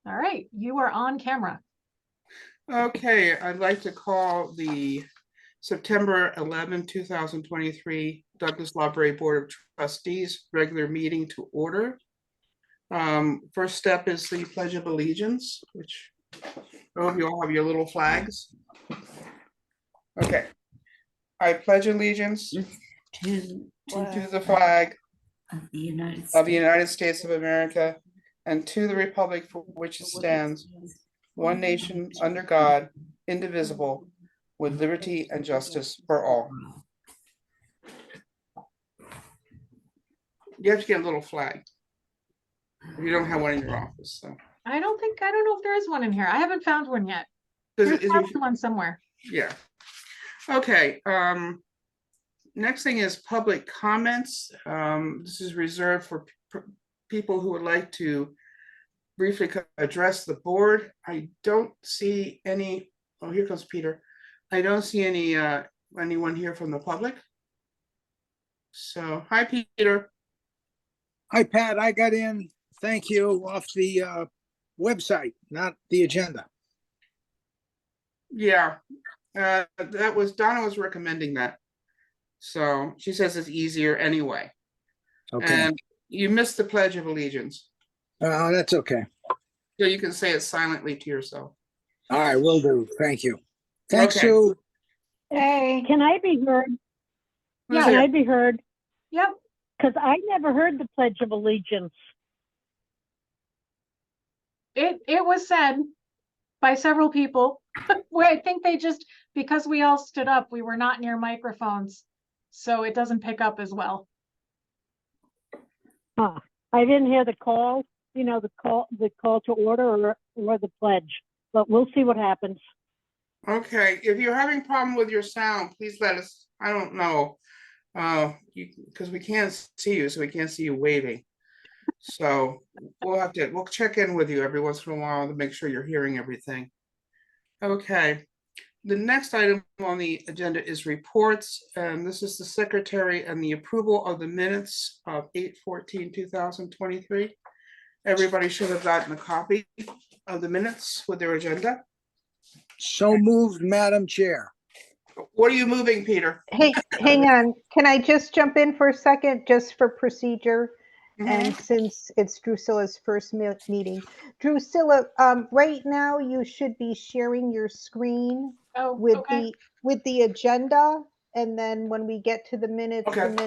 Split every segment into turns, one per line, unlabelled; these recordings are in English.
All right, you are on camera.
Okay, I'd like to call the September 11, 2023 Douglas Library Board of Trustees regular meeting to order. First step is the Pledge of Allegiance, which I hope you all have your little flags. Okay. I pledge allegiance
to
the flag
of the
United States of America and to the republic for which it stands, one nation under God, indivisible, with liberty and justice for all. You have to get a little flag. If you don't have one in your office, so.
I don't know if there is one in here. I haven't found one yet.
Is
There's
it-
probably one somewhere.
Yeah. Okay, next thing is public comments. This is reserved for people who would like to briefly address the board. I don't see any, oh, here comes Peter. I don't see anyone here from the public. So, hi, Peter.
Hi, Pat. I got in, thank you, off the website, not the agenda.
Yeah, Donna was recommending that. So she says it's easier anyway.
Okay.
And you missed the Pledge of Allegiance.
That's okay.
So you can say it silently to yourself.
All right, will do. Thank you. Thanks,
Okay.
Sue.
Hey, can I be heard?
Who's
Can
there?
I be heard?
Yep.
Because I never heard the Pledge of Allegiance.
It was said by several people. Where I think they just, because we all stood up, we were not near microphones, so it doesn't pick up as well.
Huh. I didn't hear the call, the call to order or the pledge, but we'll see what happens.
Okay, if you're having problem with your sound, please let us, I don't know. Because we can't see you, so we can't see you waving. So we'll check in with you every once in a while to make sure you're hearing everything. Okay, the next item on the agenda is reports, and this is the secretary and the approval of the minutes of 8/14/2023. Everybody should have gotten a copy of the minutes with their agenda.
So moved, Madam Chair.
What are you moving, Peter?
Hey, hang on. Can I just jump in for a second, just for procedure?
Mhm.
And since it's Drusilla's first meeting, Drusilla, right now you should be sharing your screen
Oh,
with
okay.
the agenda. And then when we get to the minutes,
Okay.
and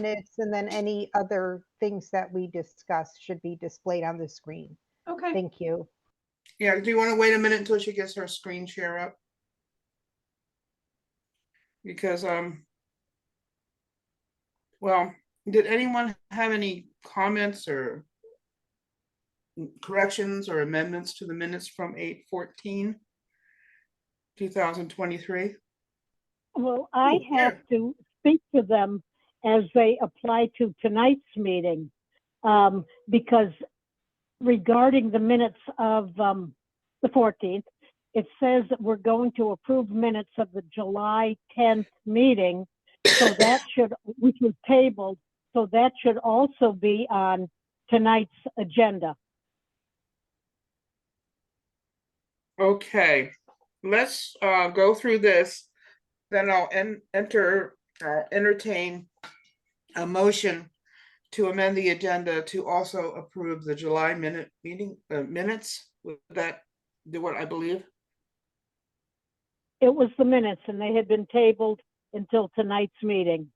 then any other things that we discuss should be displayed on the screen.
Okay.
Thank you.
Yeah, do you want to wait a minute until she gets her screen share up? Because, well, did anyone have any comments or corrections or amendments to the minutes from 8/14/2023?
Well, I
Oh,
have to speak to them as they apply to tonight's meeting, because regarding the minutes of the 14th, it says that we're going to approve minutes of the July 10th meeting, so that should, which was tabled, so that should also be on tonight's agenda.
Okay, let's go through this. Then I'll entertain a motion to amend the agenda to also approve the July minutes. Would that do what I believe?
It was the minutes, and they had been tabled until tonight's meeting.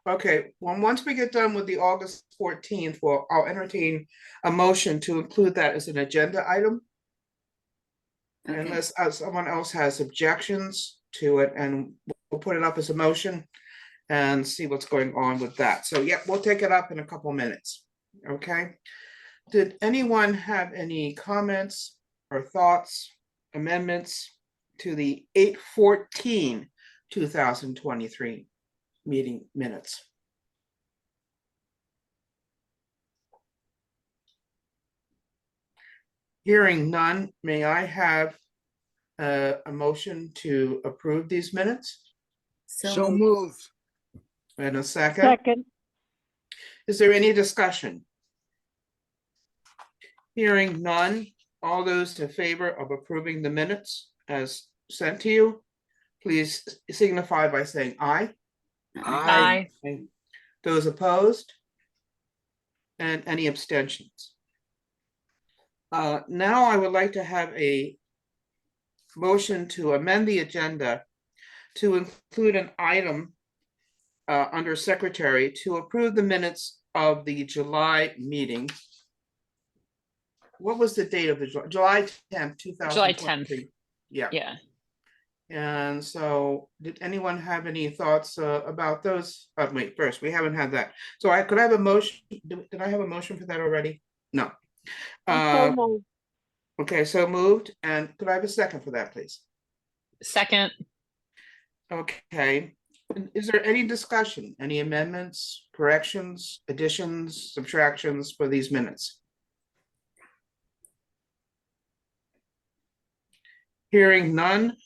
Okay, well, once we get done with the August 14th, well, I'll entertain a motion to include that as an agenda item.
Okay.
Unless someone else has objections to it, and we'll put it up as a motion and see what's going on with that. So yeah, we'll take it up in a couple minutes. Okay. Did anyone have any comments or thoughts, amendments to the 8/14/2023 meeting minutes? Hearing none, may I have a motion to approve these minutes?
So moved.
And a second?
Second,
Is there any discussion? Hearing none, all those in favor of approving the minutes as sent to you, please signify by saying aye.
Aye.
Aye. Those opposed? And any abstentions? Now I would like to have a motion to amend the agenda to include an item under secretary to approve the minutes of the July meeting. What was the date of the July 10th, 2023? Yeah.
Yeah.
And so did anyone have any thoughts about those? Wait, first, we haven't had that. So could I have a motion? Did I have a motion for that already? No.
I'm so moved.
Okay, so moved. And could I have a second for that, please?
Second.
Okay. Is there any discussion, any amendments, corrections, additions, subtractions for these minutes? Hearing none,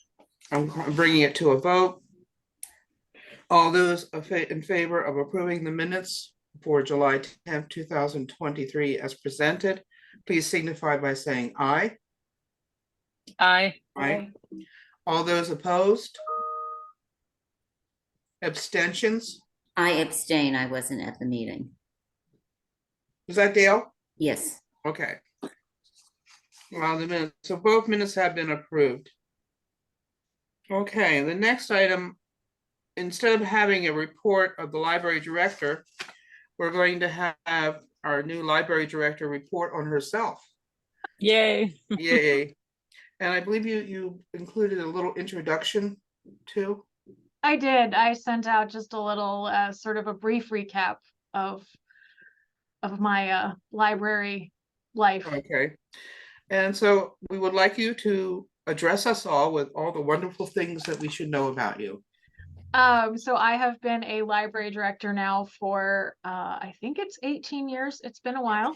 I'm bringing it to a vote. All those in favor of approving the minutes for July 10th, 2023 as presented, please signify by saying aye.
Aye.
Aye. All those opposed? Abstentions?
I abstain. I wasn't at the meeting.
Was that Dale?
Yes.
Okay. Well, the minutes, so both minutes have been approved. Okay, the next item, instead of having a report of the library director, we're going to have our new library director report on herself.
Yay.
Yay. And I believe you included a little introduction too.
I did. I sent out just a little sort of a brief recap of my library life.
Okay. And so we would like you to address us all with all the wonderful things that we should know about you.
So I have been a library director now for I think it's 18 years. It's been a while.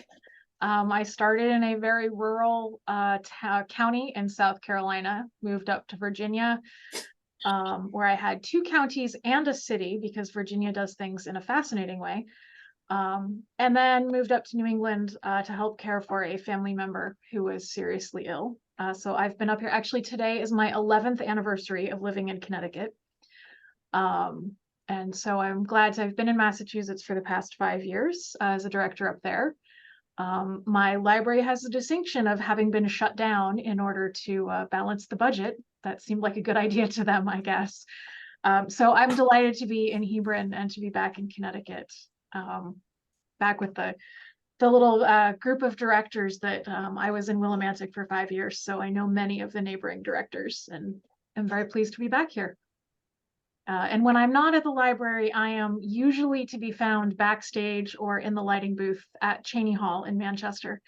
I started in a very rural county in South Carolina, moved up to Virginia, where I had 2 counties and a city because Virginia does things in a fascinating way. And then moved up to New England to help care for a family member who was seriously ill. So I've been up here. Actually, today is my 11th anniversary of living in Connecticut. And so I'm glad to have been in Massachusetts for the past 5 years as a director up there. My library has the distinction of having been shut down in order to balance the budget. That seemed like a good idea to them, I guess. So I'm delighted to be in Hebron and to be back in Connecticut, back with the little group of directors that I was in Willimantic for 5 years. So I know many of the neighboring directors and I'm very pleased to be back here. And when I'm not at the library, I am usually to be found backstage or in the lighting booth at Cheney Hall in Manchester,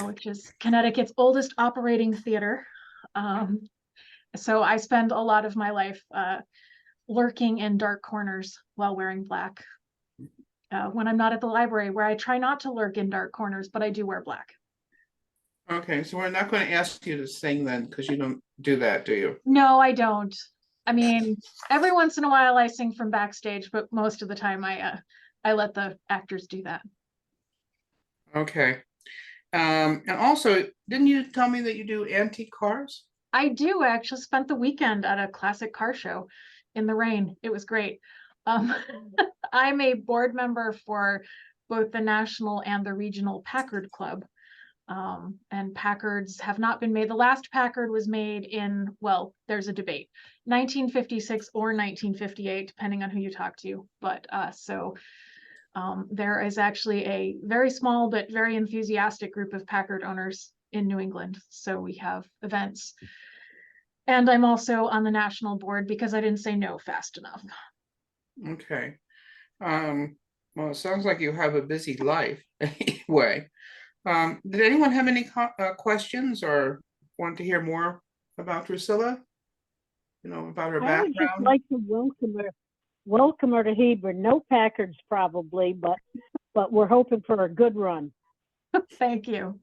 which is Connecticut's oldest operating theater. So I spend a lot of my life lurking in dark corners while wearing black. When I'm not at the library, where I try not to lurk in dark corners, but I do wear black.
Okay, so we're not going to ask you to sing then, because you don't do that, do you?
No, I don't. I mean, every once in a while I sing from backstage, but most of the time I let the actors do that.
Okay. And also, didn't you tell me that you do antique cars?
I do. I actually spent the weekend at a classic car show in the rain. It was great. I'm a board member for both the national and the regional Packard Club. And Packards have not been made. The last Packard was made in, well, there's a debate, 1956 or 1958, depending on who you talk to. But there is actually a very small but very enthusiastic group of Packard owners in New England. So we have events. And I'm also on the national board because I didn't say no fast enough.
Okay. Well, it sounds like you have a busy life anyway. Did anyone have any questions or want to hear more about Drusilla? You know, about her
I would just
background?
like to welcome her to Hebron. No Packards probably, but we're hoping for a good run.
Thank you.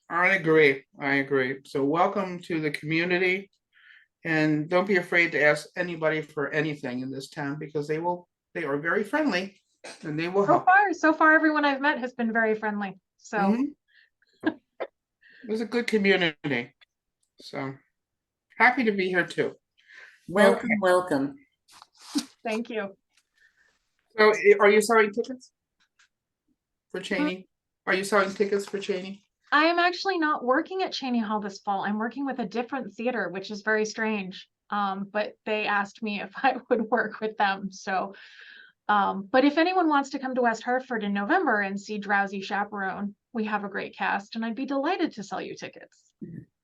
I agree. I agree. So welcome to the community. And don't be afraid to ask anybody for anything in this town because they are very friendly and they will help.
So far, everyone I've met has been very friendly. So
Mhm. It was a good community. So happy to be here too.
Welcome, welcome.
Thank you.
So are you selling tickets for Cheney? Are you selling tickets for Cheney?
I am actually not working at Cheney Hall this fall. I'm working with a different theater, which is very strange. But they asked me if I would work with them. So, but if anyone wants to come to West Hartford in November and see Drowsy Chaperone, we have a great cast and I'd be delighted to sell you tickets.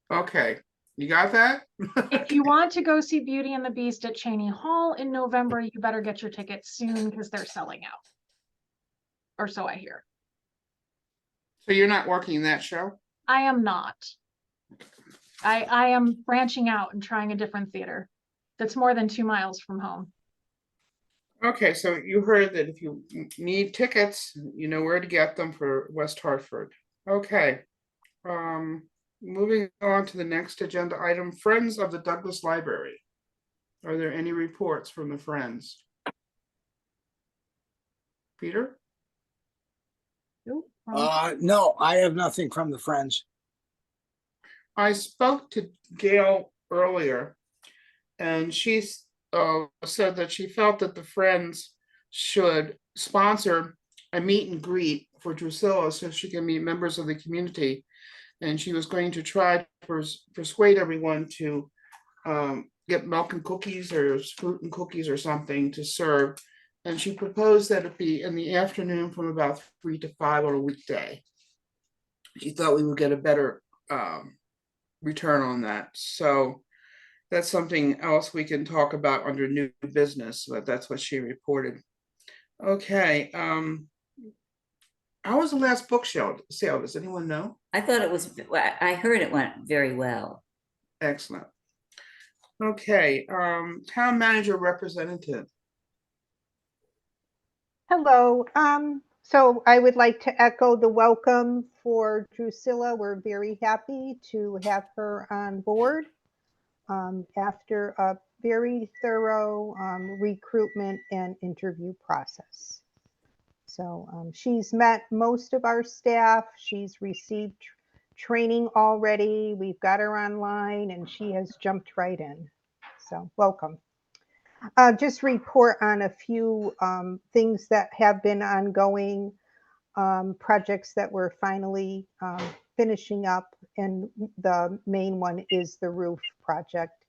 Okay, you got that?
If you want to go see Beauty and the Beast at Cheney Hall in November, you better get your tickets soon because they're selling out. Or so I hear.
So you're not working that show?
I am not. I am branching out and trying a different theater that's more than 2 miles from home.
Okay, so you heard that if you need tickets, you know where to get them for West Hartford. Okay. Moving on to the next agenda item, Friends of the Douglas Library. Are there any reports from the Friends? Peter?
No, I have nothing from the Friends.
I spoke to Gail earlier, and she said that she felt that the Friends should sponsor a meet and greet for Drusilla so she can meet members of the community. And she was going to try to persuade everyone to get milk and cookies or fruit and cookies or something to serve. And she proposed that it be in the afternoon from about 3 to 5 on a weekday. She thought we would get a better return on that. So that's something else we can talk about under new business, but that's what she reported. Okay. How was the last book sale? Does anyone know?
I thought it was, I heard it went very well.
Excellent. Okay, town manager representative.
Hello. So I would like to echo the welcome for Drusilla. We're very happy to have her on board after a very thorough recruitment and interview process. So she's met most of our staff. She's received training already. We've got her online and she has jumped right in. So welcome. Just report on a few things that have been ongoing, projects that we're finally finishing up. And the main one is the roof project.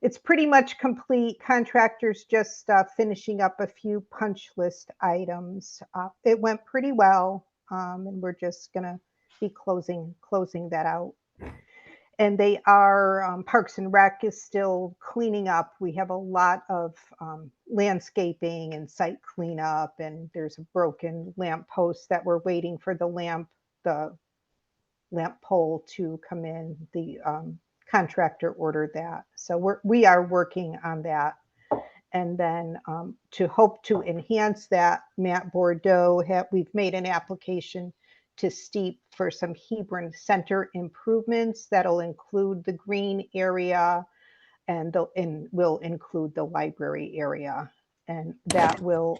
It's pretty much complete. Contractors just finishing up a few punch list items. It went pretty well, and we're just gonna be closing that out. And they are, Parks and Rec is still cleaning up. We have a lot of landscaping and site cleanup, and there's a broken lamp post that we're waiting for the lamp pole to come in. The contractor ordered that. So we are working on that. And then to hope to enhance that, Matt Bordeaux, we've made an application to STEEP for some Hebron Center improvements that'll include the green area and will include the library area. And that will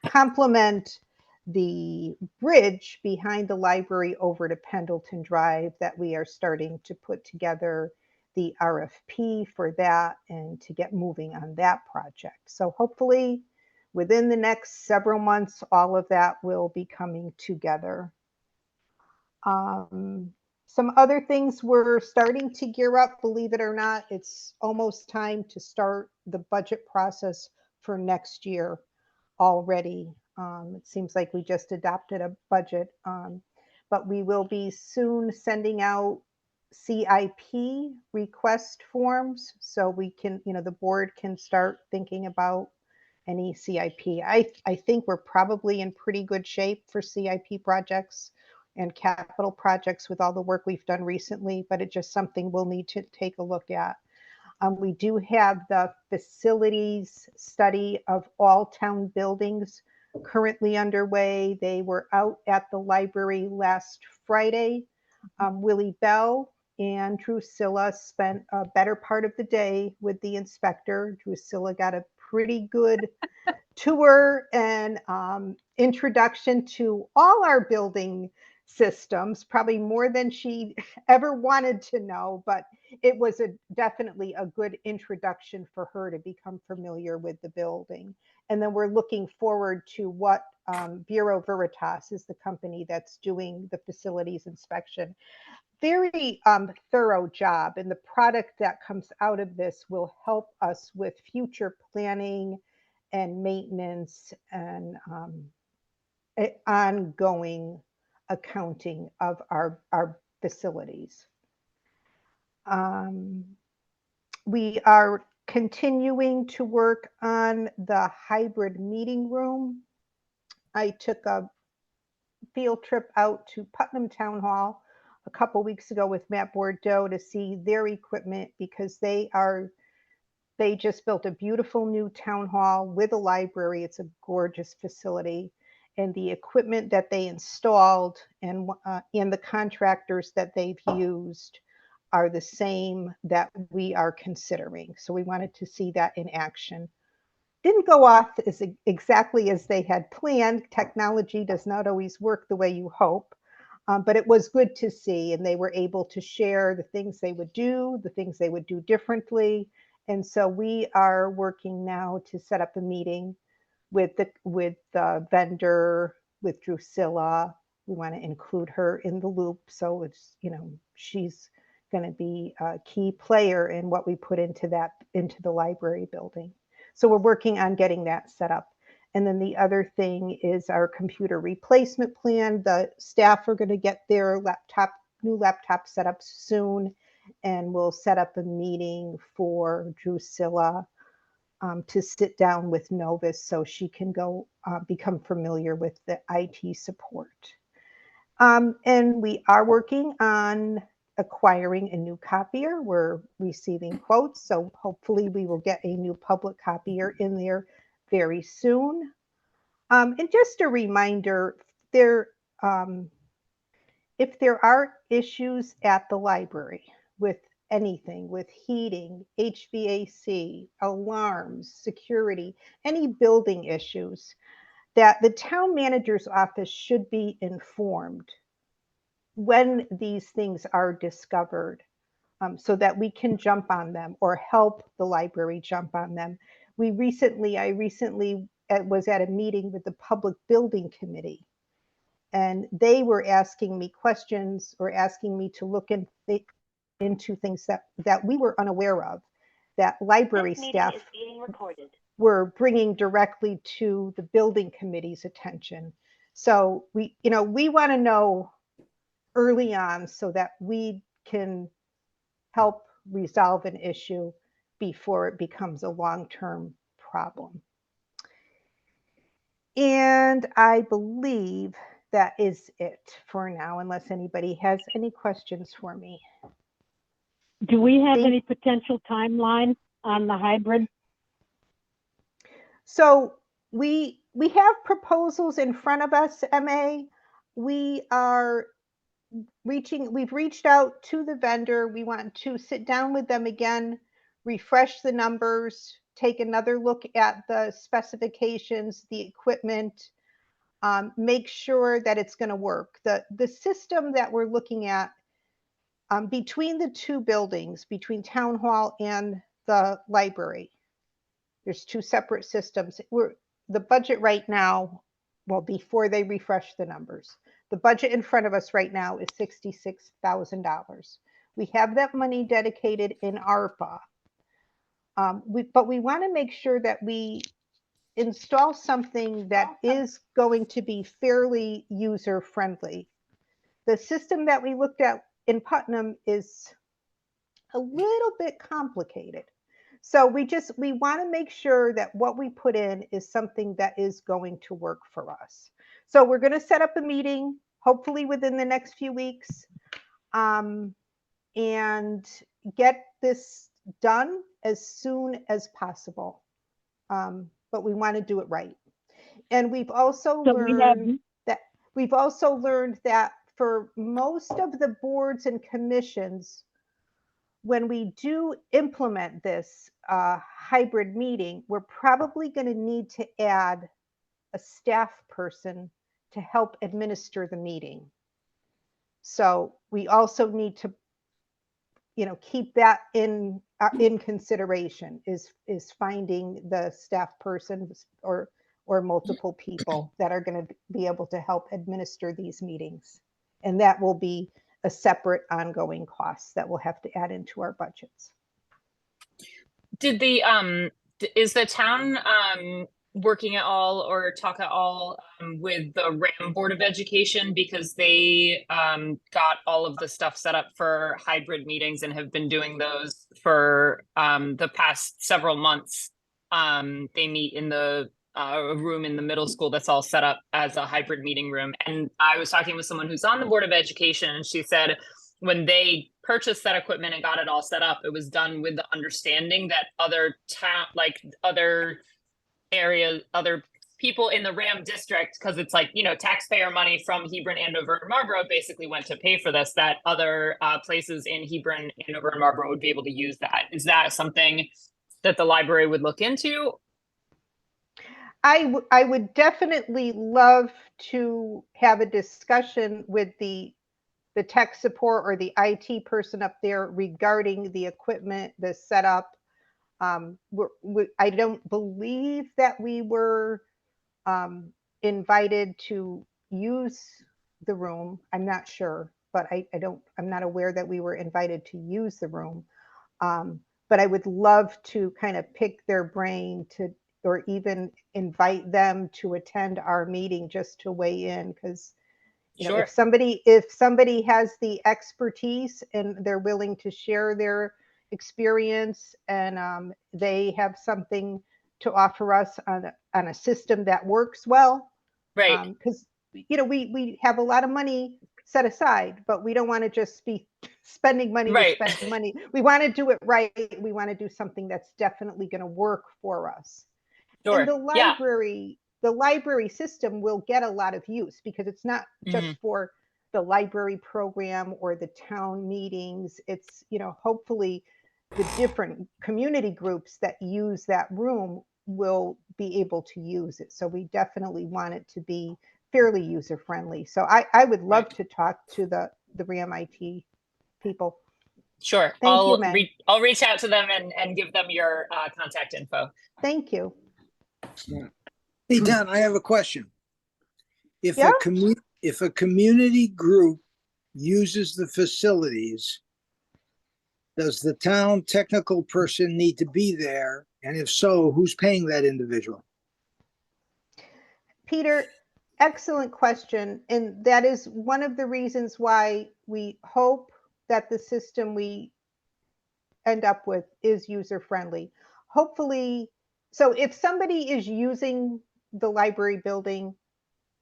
complement the bridge behind the library over to Pendleton Drive that we are starting to put together the RFP for that and to get moving on that project. So hopefully within the next several months, all of that will be coming together. Some other things we're starting to gear up, believe it or not, it's almost time to start the budget process for next year already. It seems like we just adopted a budget, but we will be soon sending out CIP request forms so we can, the board can start thinking about any CIP. I think we're probably in pretty good shape for CIP projects and capital projects with all the work we've done recently, but it's just something we'll need to take a look at. We do have the facilities study of all town buildings currently underway. They were out at the library last Friday. Willie Bell and Drusilla spent a better part of the day with the inspector. Drusilla got a pretty good tour and introduction to all our building systems, probably more than she ever wanted to know, but it was definitely a good introduction for her to become familiar with the building. And then we're looking forward to what Bureau Veritas is the company that's doing the facilities inspection. Very thorough job, and the product that comes out of this will help us with future planning and maintenance and ongoing accounting of our facilities. We are continuing to work on the hybrid meeting room. I took a field trip out to Putnam Town Hall a couple weeks ago with Matt Bordeaux to see their equipment, because they just built a beautiful new town hall with a library. It's a gorgeous facility. And the equipment that they installed and the contractors that they've used are the same that we are considering. So we wanted to see that in action. Didn't go off exactly as they had planned. Technology does not always work the way you hope, but it was good to see. And they were able to share the things they would do, the things they would do differently. And so we are working now to set up a meeting with the vendor, with Drusilla. We want to include her in the loop. So it's, she's going to be a key player in what we put into the library building. So we're working on getting that set up. And then the other thing is our computer replacement plan. The staff are going to get their new laptop set up soon, and we'll set up a meeting for Drusilla to sit down with Novus so she can go become familiar with the IT support. And we are working on acquiring a new copier. We're receiving quotes, so hopefully we will get a new public copier in there very soon. And just a reminder, if there are issues at the library with anything, with heating, HVAC, alarms, security, any building issues, that the town manager's office should be informed when these things are discovered, so that we can jump on them or help the library jump on them. I recently was at a meeting with the Public Building Committee, and they were asking me questions or asking me to look into things that we were unaware of, that library staff were bringing directly to the building committee's attention. So we want to know early on so that we can help resolve an issue before it becomes a long-term problem. And I believe that is it for now, unless anybody has any questions for me.
Do we have any potential timeline on the hybrid?
So we have proposals in front of us, MA. We've reached out to the vendor. We want to sit down with them again, refresh the numbers, take another look at the specifications, the equipment, make sure that it's going to work. The system that we're looking at between the two buildings, between Town Hall and the library, there's two separate systems. The budget right now, well, before they refresh the numbers, the budget in front of us right now is $66,000. We have that money dedicated in ARPA, but we want to make sure that we install something that is going to be fairly user-friendly. The system that we looked at in Putnam is a little bit complicated. So we want to make sure that what we put in is something that is going to work for us. So we're going to set up a meeting, hopefully within the next few weeks, and get this done as soon as possible. But we want to do it right. And we've also learned that for most of the boards and commissions, when we do implement this hybrid meeting, we're probably going to need to add a staff person to help administer the meeting. So we also need to, keep that in consideration, is finding the staff person or multiple people that are going to be able to help administer these meetings. And that will be a separate ongoing cost that we'll have to add into our budgets.
Did the is the town working at all or talk at all with the RAM Board of Education, because they got all of the stuff set up for hybrid meetings and have been doing those for the past several months. They meet in the room in the middle school that's all set up as a hybrid meeting room. And I was talking with someone who's on the Board of Education, and she said when they purchased that equipment and got it all set up, it was done with the understanding that other other areas, other people in the RAM district, because it's like, taxpayer money from Hebron, Andover, and Marlboro basically went to pay for this, that other places in Hebron, Andover, and Marlboro would be able to use that. Is that something that the library would look into?
I would definitely love to have a discussion with the tech support or the IT person up there regarding the equipment, the setup. I don't believe that we were invited to use the room. I'm not sure, but I'm not aware that we were invited to use the room. But I would love to kind of pick their brain or even invite them to attend our meeting just to weigh in, because
Sure.
if somebody has the expertise and they're willing to share their experience, and they have something to offer us on a system that works well,
Right.
because we have a lot of money set aside, but we don't want to just be spending money
Right.
to spend money. We want to do it right. We want to do something that's definitely going to work for us.
Sure.
And the library system will get a lot of use, because it's not just for the library program or the town meetings. It's, hopefully the different community groups that use that room will be able to use it. So we definitely want it to be fairly user friendly. So I would love to talk to the RAM IT people.
Sure.
Thank you, Meg.
I'll reach out to them and give them your contact info.
Thank you.
Hey, Don, I have a question. If
Yeah?
if a community group uses the facilities, does the town technical person need to be there? And if so, who's paying that individual?
Peter, excellent question. And that is one of the reasons why we hope that the system we end up with is user friendly. Hopefully, so if somebody is using the library building,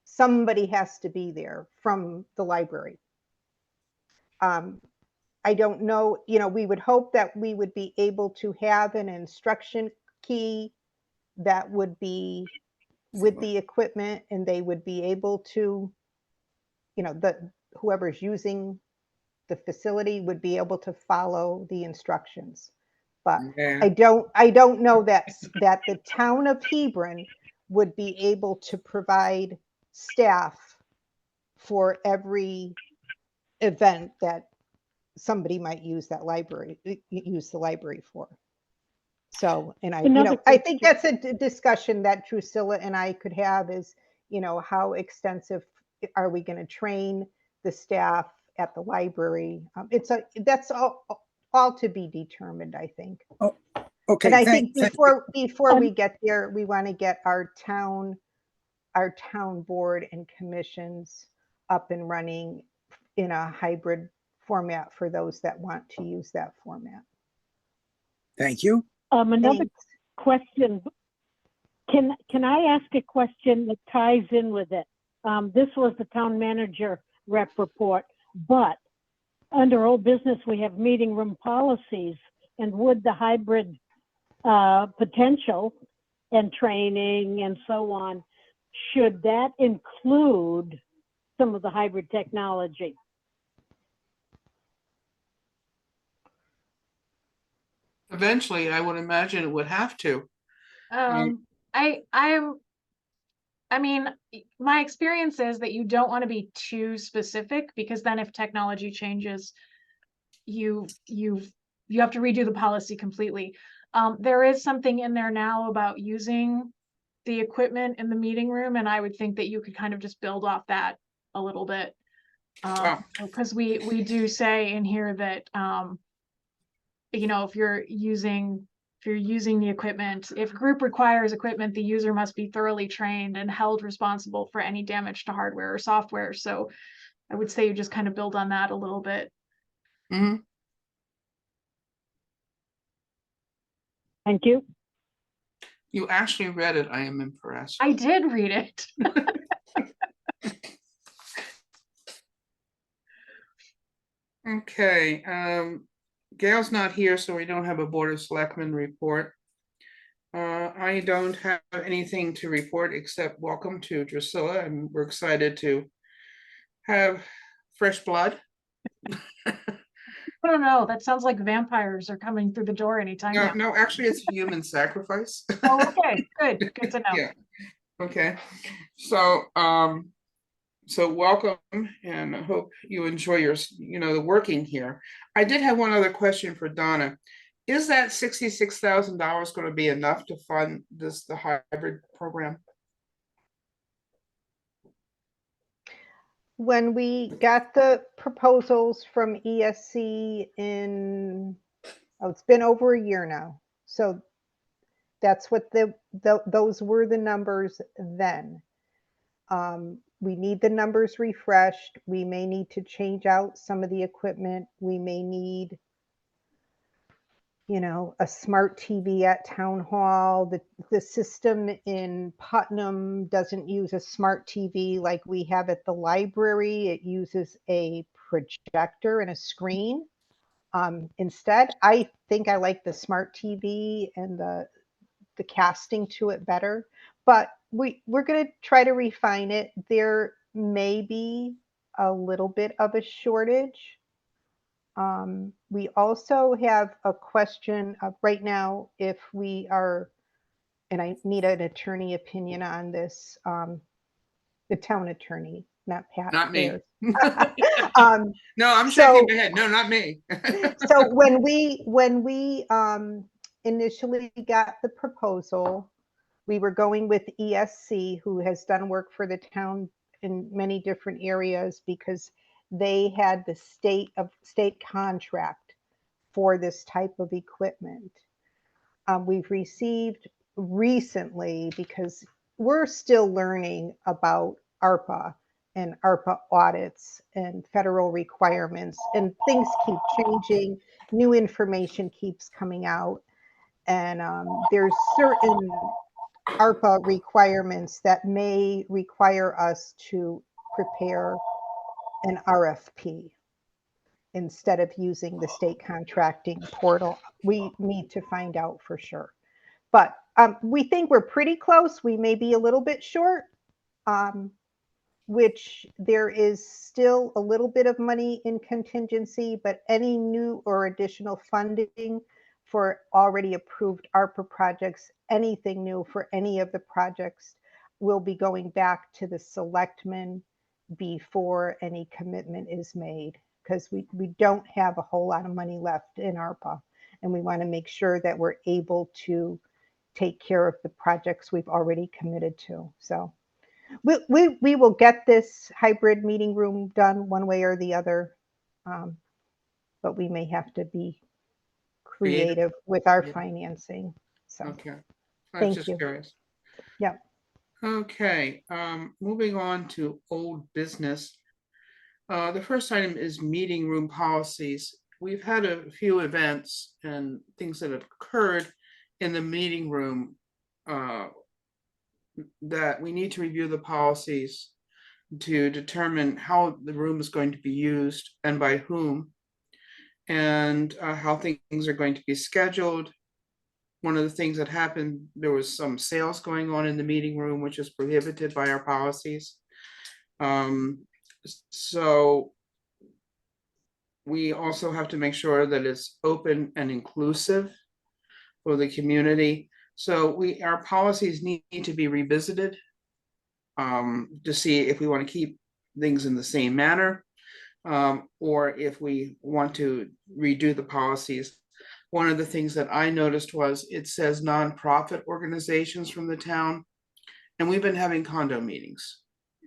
somebody has to be there from the library. I don't know, we would hope that we would be able to have an instruction key that would be with the equipment, and they would be able to, whoever's using the facility would be able to follow the instructions. But
Yeah.
I don't know that the town of Hebron would be able to provide staff for every event that somebody might use the library for. So, and I think that's a discussion that Drusilla and I could have, is, how extensive are we going to train the staff at the library? That's all to be determined, I think.
Oh, okay.
And I think before we
Um,
get there, we want to get our town board and commissions up and running in a hybrid format for those that want to use that format.
Thank you.
Another
Thanks.
question. Can I ask a question that ties in with it? This was the town manager rep report, but under old business, we have meeting room policies, and would the hybrid potential and training and so on, should that include some of the hybrid technology?
Eventually, I would imagine it would have to.
I I mean, my experience is that you don't want to be too specific, because then if technology changes, you have to redo the policy completely. There is something in there now about using the equipment in the meeting room, and I would think that you could kind of just build off that a little bit.
Oh.
Because we do say in here that, you know, if you're using the equipment, if group requires equipment, the user must be thoroughly trained and held responsible for any damage to hardware or software. So I would say you just kind of build on that a little bit.
Mhm.
Thank you.
You actually read it. I am impressed.
I did read it.
Okay, Gail's not here, so we don't have a Board of Selectmen report. I don't have anything to report except welcome to Drusilla, and we're excited to have fresh blood.
I don't know. That sounds like vampires are coming through the door anytime
No,
now.
no, actually, it's human sacrifice.
Oh, okay, good to know.
Yeah. Okay, so so welcome, and I hope you enjoy your, the working here. I did have one other question for Donna. Is that $66,000 going to be enough to fund the hybrid program?
When we got the proposals from ESC in, it's been over a year now. So that's what those were the numbers then. We need the numbers refreshed. We may need to change out some of the equipment. We may need, a smart TV at town hall. The system in Putnam doesn't use a smart TV like we have at the library. It uses a projector and a screen. Instead, I think I like the smart TV and the casting to it better, but we're going to try to refine it. There may be a little bit of a shortage. We also have a question of right now, if we are, and I need an attorney opinion on this, the town attorney, not Pat.
Not me.
Ayers.
No, I'm
So-
shaking my head. No, not me.
So when we initially got the proposal, we were going with ESC, who has done work for the town in many different areas, because they had the state contract for this type of equipment. We've received recently, because we're still learning about ARPA and ARPA audits and federal requirements, and things keep changing, new information keeps coming out, and there's certain ARPA requirements that may require us to prepare an RFP instead of using the state contracting portal. We need to find out for sure. But we think we're pretty close. We may be a little bit short, which there is still a little bit of money in contingency, but any new or additional funding for already approved ARPA projects, anything new for any of the projects, will be going back to the selectmen before any commitment is made, because we don't have a whole lot of money left in ARPA, and we want to make sure that we're able to take care of the projects we've already committed to. So we will get this hybrid meeting room done one way or the other, but we may have to be creative with our financing. So
Okay. I was
Thank
just
you.
curious.
Yeah.
Okay, moving on to old business. The first item is meeting room policies. We've had a few events and things that have occurred in the meeting room that we need to review the policies to determine how the room is going to be used and by whom, and how things are going to be scheduled. One of the things that happened, there was some sales going on in the meeting room, which is prohibited by our policies. So we also have to make sure that it's open and inclusive for the community. So our policies need to be revisited. to see if we want to keep things in the same manner, or if we want to redo the policies. One of the things that I noticed was it says nonprofit organizations from the town, and we've been having condo meetings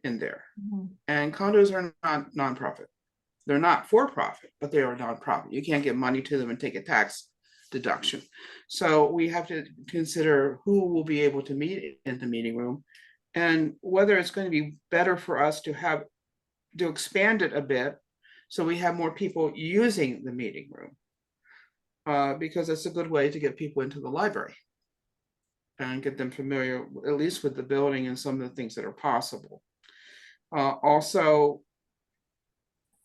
in there.
Mhm.
And condos are not nonprofit. They're not for profit, but they are nonprofit. You can't give money to them and take a tax deduction. So we have to consider who will be able to meet in the meeting room, and whether it's going to be better for us to expand it a bit so we have more people using the meeting room. Because it's a good way to get people into the library and get them familiar, at least with the building and some of the things that are possible. Also,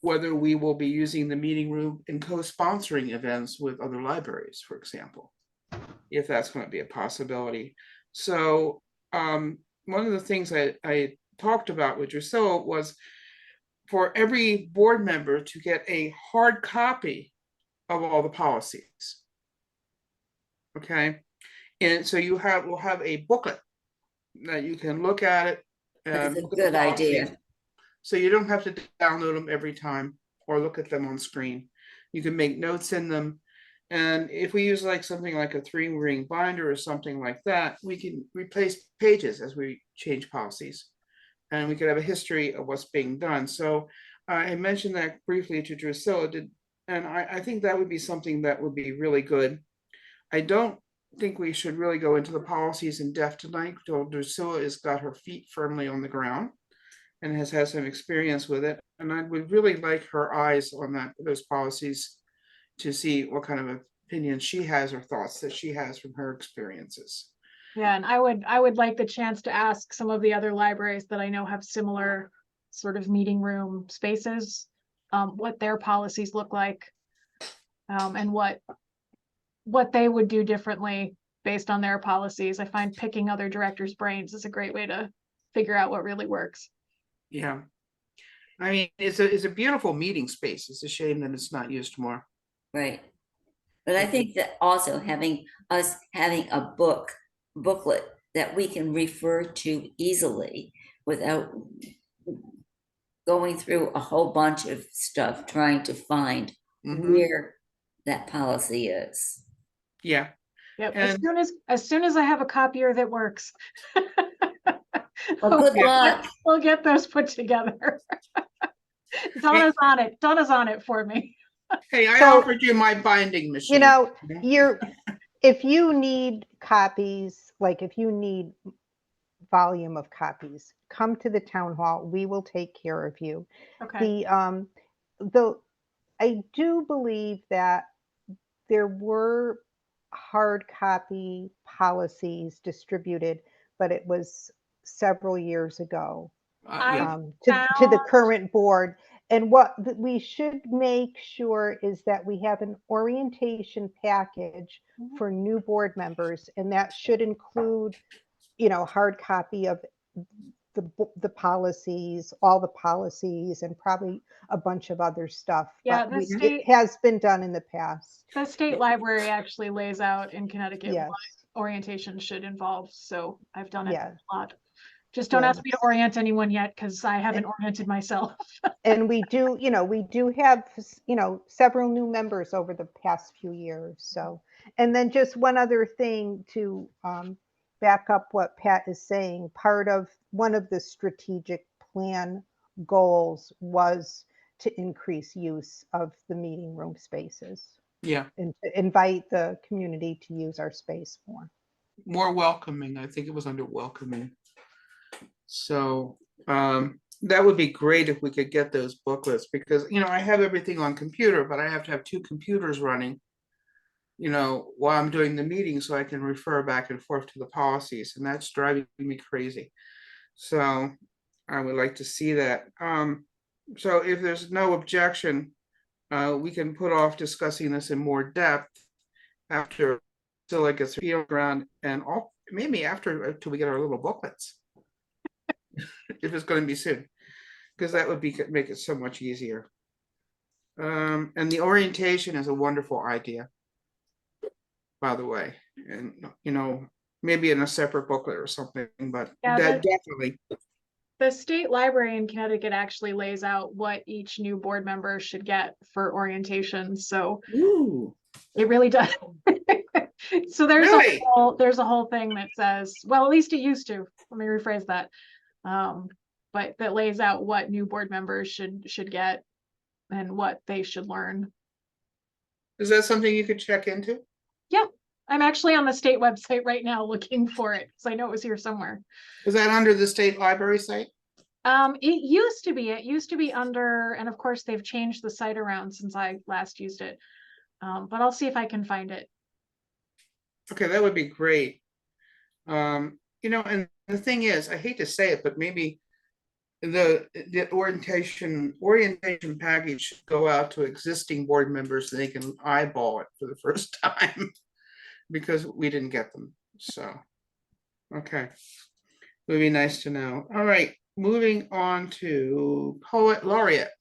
whether we will be using the meeting room in co-sponsoring events with other libraries, for example, if that's going to be a possibility. So one of the things I talked about with Drusilla was for every board member to get a hard copy of all the policies. Okay, and so we'll have a booklet that you can look at it.
That's a
Look at
good
the policies.
idea.
So you don't have to download them every time or look at them on screen. You can make notes in them. And if we use like something like a 3-ring binder or something like that, we can replace pages as we change policies. And we could have a history of what's being done. So I mentioned that briefly to Drusilla, and I think that would be something that would be really good. I don't think we should really go into the policies in depth tonight until Drusilla has got her feet firmly on the ground and has had some experience with it. And I would really like her eyes on those policies to see what kind of opinion she has or thoughts that she has from her experiences.
Yeah, and I would like the chance to ask some of the other libraries that I know have similar sort of meeting room spaces, what their policies look like, and what they would do differently based on their policies. I find picking other directors' brains is a great way to figure out what really works.
Yeah. I mean, it's a beautiful meeting space. It's a shame that it's not used more.
Right. But I think that also having a booklet that we can refer to easily without going through a whole bunch of stuff, trying to find
Mhm.
where that policy is.
Yeah.
Yep,
And-
as soon as I have a copier that works.
Well, good luck.
We'll get those put together. Donna's on it for me.
Hey, I
So-
offered you my binding machine.
You know, if you need copies, like if you need volume of copies, come to the town hall. We will take care of you.
Okay,
I do believe that there were hard copy policies distributed, but it was several years ago.
Yeah.
To the current board. And what we should make sure is that we have an orientation package
Mhm.
for new board members, and that should include, hard copy of the policies, all the policies, and probably a bunch of other stuff.
Yeah,
But
the
it has been done in the past.
The state library actually lays out in Connecticut
Yes,
what orientation should involve, so I've done it
yes.
a lot. Just don't ask me to
Yes.
orient anyone yet, because I haven't oriented myself.
And we do have, several new members over the past few years. So, and then just one other thing to back up what Pat is saying, one of the strategic plan goals was to increase use of the meeting room spaces
Yeah.
and to invite the community to use our space more.
More welcoming. I think it was under welcoming. So that would be great if we could get those booklets, because I have everything on computer, but I have to have 2 computers running, while I'm doing the meeting, so I can refer back and forth to the policies, and that's driving me crazy. So I would like to see that. So if there's no objection, we can put off discussing this in more depth after Priscilla gets her feet around, and maybe until we get our little booklets. If it's going to be soon, because that would make it so much easier. And the orientation is a wonderful idea, by the way, and maybe in a separate booklet or something, but
Yeah,
that definitely.
the state library in Connecticut actually lays out what each new board member should get for orientation, so
Ooh,
it really does. So
Really?
there's a whole thing that says, well, at least it used to, let me rephrase that. But that lays out what new board members should get and what they should learn.
is that something you could check into?
Yeah, I'm actually on the state website right now looking for it, because I know it was here somewhere.
Is that under the state library site?
It used to be under, and of course they've changed the site around since I last used it. But I'll see if I can find it.
Okay, that would be great. You know, and the thing is, I hate to say it, but maybe the orientation package should go out to existing board members so they can eyeball it for the first time because we didn't get them. So, okay, it would be nice to know. All right, moving on to Poet Laureate.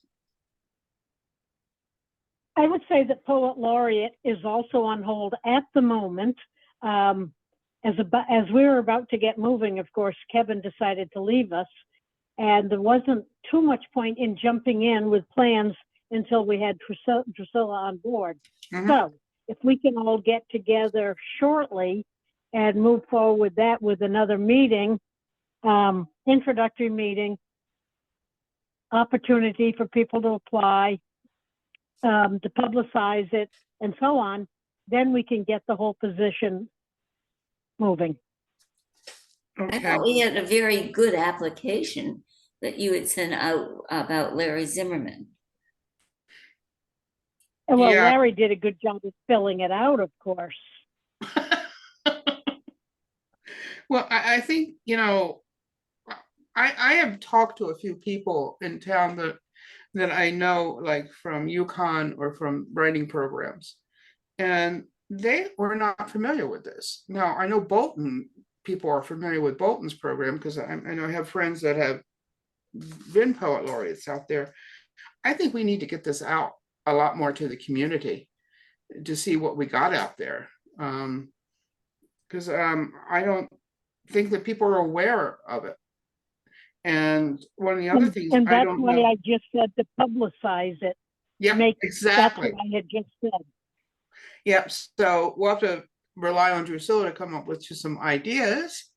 I would say that Poet Laureate is also on hold at the moment. As we were about to get moving, of course, Kevin decided to leave us, and there wasn't too much point in jumping in with plans until we had Drusilla on board.
Mhm.
So if we can all get together shortly and move forward with that with another meeting, introductory meeting, opportunity for people to apply, to publicize it, and so on, then we can get the whole position moving.
I
Okay,
thought we had a very good application that you had sent out about Larry Zimmerman.
And well,
Yeah.
Larry did a good job of filling it out, of course.
well, I think, you know, I have talked to a few people in town that I know, like from UConn or from writing programs, and they were not familiar with this. Now, I know Bolton people are familiar with Bolton's program because I know I have friends that have been poet laureates out there. I think we need to get this out a lot more to the community to see what we got out there. Because I don't think that people are aware of it. And one of the other things
And
I
that's
don't
why
know.
I just said to publicize it.
Yeah,
That's
exactly.
what I had just said.
Yep. So we'll have to rely on Drusilla to come up with just some ideas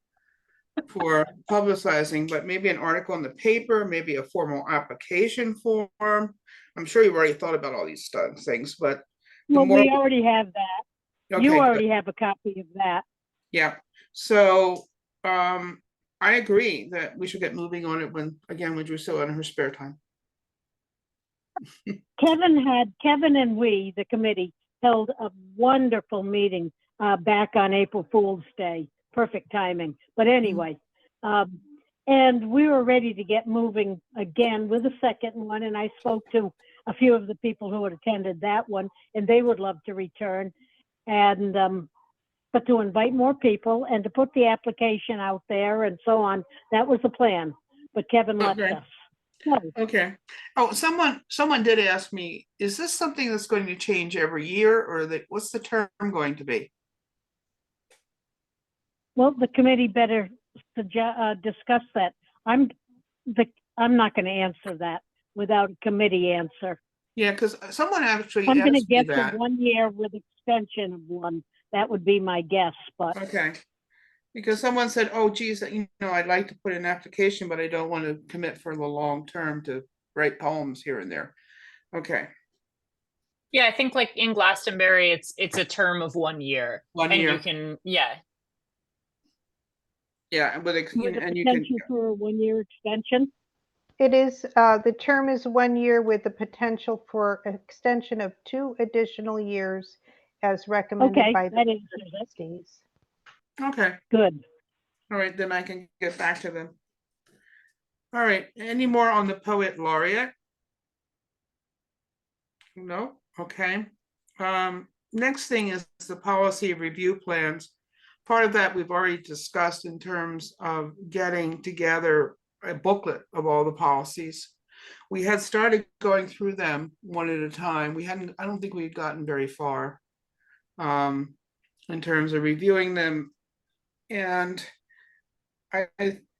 for publicizing, but maybe an article in the paper, maybe a formal application form. I'm sure you've already thought about all these things, but the
Well,
more,
we already have that.
okay,
You
good.
already have a copy of that.
Yeah. So I agree that we should get moving on it when Drusilla in her spare time.
Kevin and we, the committee, held a wonderful meeting back on April Fool's Day. Perfect timing. But anyway, and we were ready to get moving again with a second one. And I spoke to a few of the people who had attended that one, and they would love to return. And but to invite more people and to put the application out there and so on, that was the plan. But Kevin left
Okay.
us. So,
Okay. Oh, someone did ask me, is this something that's going to change every year, or what's the term going to be?
well, the committee better discuss that. I'm not going to answer that without a committee answer.
Yeah, because someone actually
I'm going to
asked me
guess
that.
a 1 year with extension of one. That would be my guess, but
Okay. Because someone said, oh, geez, you know, I'd like to put an application, but I don't want to commit for the long term to write poems here and there. Okay.
Yeah, I think like in Glastonbury, it's a term of 1 year.
1
And
year.
you can, yeah.
Yeah,
with the
and you can,
potential for a 1 year extension.
It is, the term is 1 year with the potential for extension of 2 additional years as recommended
Okay,
by
that
the
answers it.
trustees.
okay.
Good.
All right, then I can get back to them. All right, any more on the poet laureate? No, okay. Next thing is the policy review plans. Part of that we've already discussed in terms of getting together a booklet of all the policies. We had started going through them one at a time. I don't think we had gotten very far in terms of reviewing them. And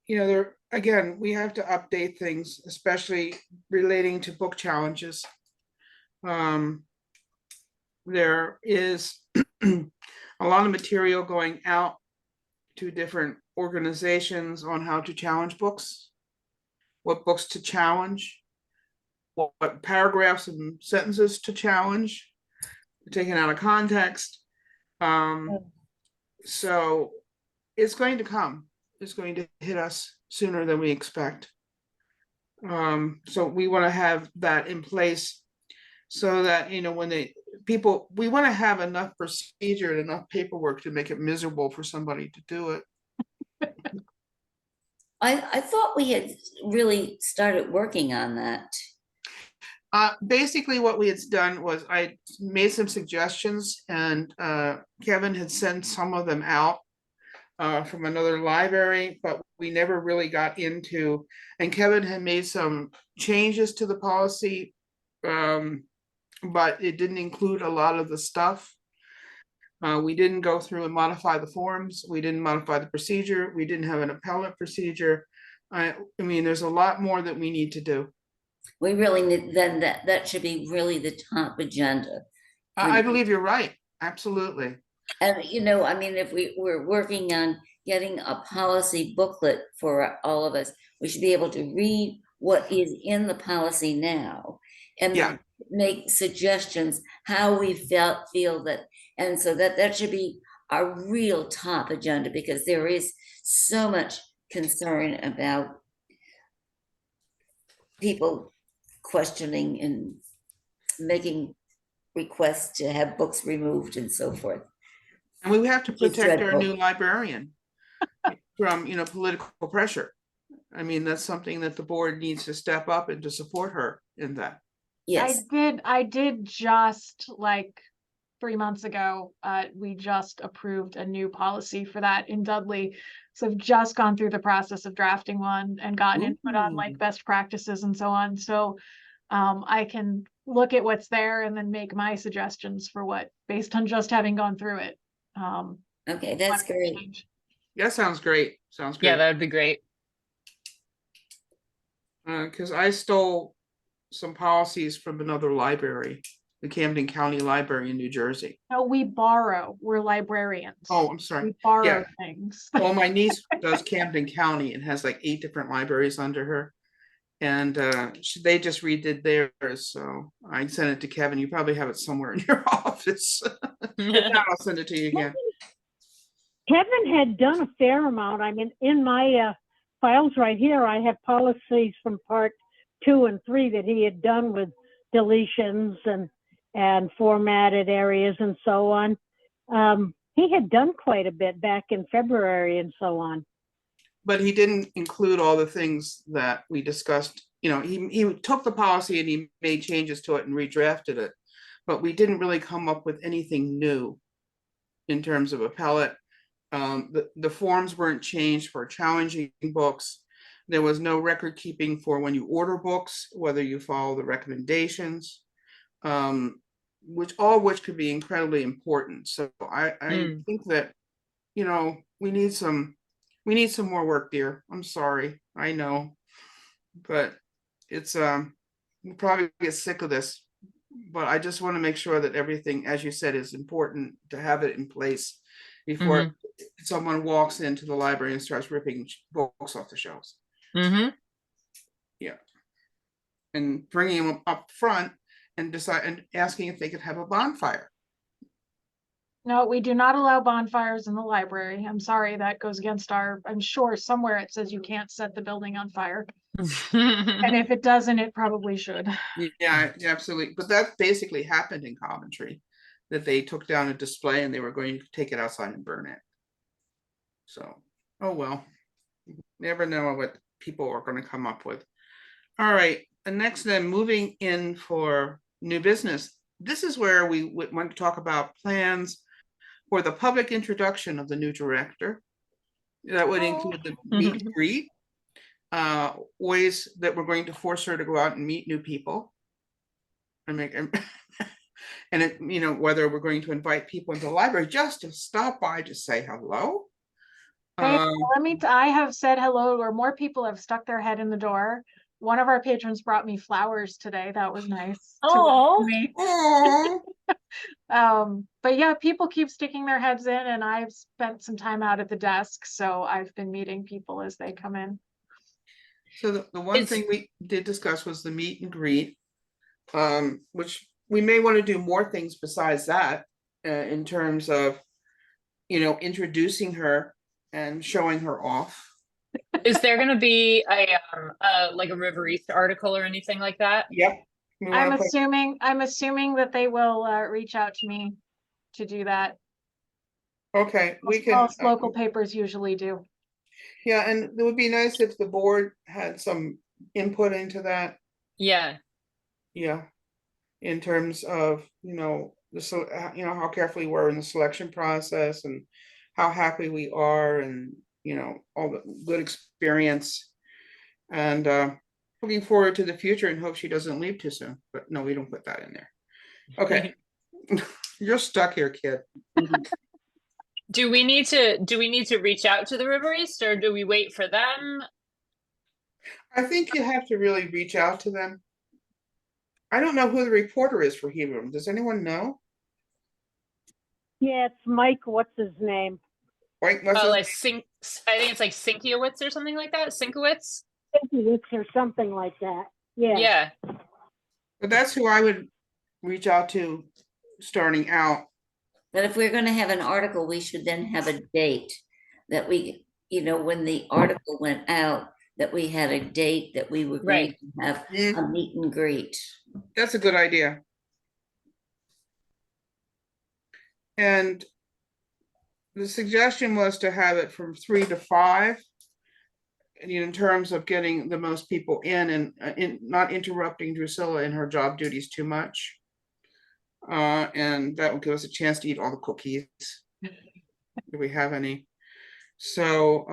there, again, we have to update things, especially relating to book challenges. There is a lot of material going out to different organizations on how to challenge books, what books to challenge, what paragraphs and sentences to challenge, taken out of context. So it's going to come. It's going to hit us sooner than we expect. So we want to have that in place so that, when we want to have enough procedure and enough paperwork to make it miserable for somebody to do it.
I thought we had really started working on that.
Basically what we had done was I made some suggestions, and Kevin had sent some of them out from another library, but we never really got into, and Kevin had made some changes to the policy, but it didn't include a lot of the stuff. We didn't go through and modify the forms. We didn't modify the procedure. We didn't have an appellate procedure. I mean, there's a lot more that we need to do.
We really need, then that should be really the top agenda.
I believe you're right. Absolutely.
And, I mean, if we're working on getting a policy booklet for all of us, we should be able to read what is in the policy now and
Yeah.
make suggestions how we feel that, and so that should be our real top agenda, because there is so much concern about people questioning and making requests to have books removed and so forth.
And we have to
Which is
protect our
dreadful.
new librarian from, political pressure. I mean, that's something that the board needs to step up and to support her in that.
Yes,
I did just like 3 months ago, we just approved a new policy for that in Dudley. So I've just gone through the process of drafting one and gotten input on like best practices and so on. So I can look at what's there and then make my suggestions for what, based on just having gone through it.
okay, that's
what I
great.
change.
That sounds great. Sounds
Yeah,
great.
that would be great.
Because I stole some policies from another library, the Camden County Library in New Jersey.
No, we borrow. We're librarians.
Oh, I'm sorry.
We borrow
Yeah.
things.
Well, my niece does Camden County and has like 8 different libraries under her. And they just redid theirs. So I sent it to Kevin. You probably have it somewhere in your office. If not, I'll send it to you again.
Kevin had done a fair amount. I mean, in my files right here, I have policies from part 2 and 3 that he had done with deletions and formatted areas and so on. He had done quite a bit back in February and so on.
But he didn't include all the things that we discussed. He took the policy and he made changes to it and redrafted it. But we didn't really come up with anything new in terms of appellate. The forms weren't changed for challenging books. There was no record keeping for when you order books, whether you follow the recommendations, which could be incredibly important. So I think that, we need some more work, dear. I'm sorry, I know, but it's we'll probably get sick of this. But I just want to make sure that everything, as you said, is important to have it in place before someone walks into the library and starts ripping books off the shelves. Yeah, and bringing them up front and asking if they could have a bonfire.
No, we do not allow bonfires in the library. I'm sorry, that goes against I'm sure somewhere it says you can't set the building on fire. And if it doesn't, it probably should.
Yeah, absolutely. But that basically happened in Coventry, that they took down a display and they were going to take it outside and burn it. So, oh well, never know what people are going to come up with. All right, and next then, moving in for new business. This is where we want to talk about plans for the public introduction of the new director. That would include the meet and greet, ways that we're going to force her to go out and meet new people. And whether we're going to invite people into the library just to stop by to say hello,
Hey,
Um,
I have said hello, or more people have stuck their head in the door. One of our patrons brought me flowers today. That was nice to welcome
Oh,
me.
oh,
But yeah, people keep sticking their heads in, and I've spent some time out at the desk, so I've been meeting people as they come in.
so the one
It's-
thing we did discuss was the meet and greet, which we may want to do more things besides that, in terms of, introducing her and showing her off.
is there going to be like a River East article or anything like that?
Yep. We
I'm
want to
assuming that they will reach out to me to do that.
okay, we can,
Most local papers usually do.
yeah, and it would be nice if the board had some input into that.
Yeah.
Yeah, in terms of, how carefully we're in the selection process and how happy we are and, all the good experience. And looking forward to the future and hope she doesn't leave too soon. But no, we don't put that in there. Okay. You're stuck here, kid.
Do we need to reach out to the River East, or do we wait for them?
I think you have to really reach out to them. I don't know who the reporter is for Hebron. Does anyone know?
Yeah, it's Mike, what's his name?
Wait, what's
Oh,
his-
I think it's like Sinkiewicz or something like that. Sinkowitz.
Or something like that. Yeah.
Yeah.
But that's who I would reach out to starting out.
But if we're gonna have an article, we should then have a date that we, when the article went out, that we had a date that we were going
Right.
to have
Mm,
a meet and greet.
That's a good idea. And the suggestion was to have it from 3 to 5. And in terms of getting the most people in and not interrupting Drusilla in her job duties too much. And that will give us a chance to eat all the cookies. Do we have any? So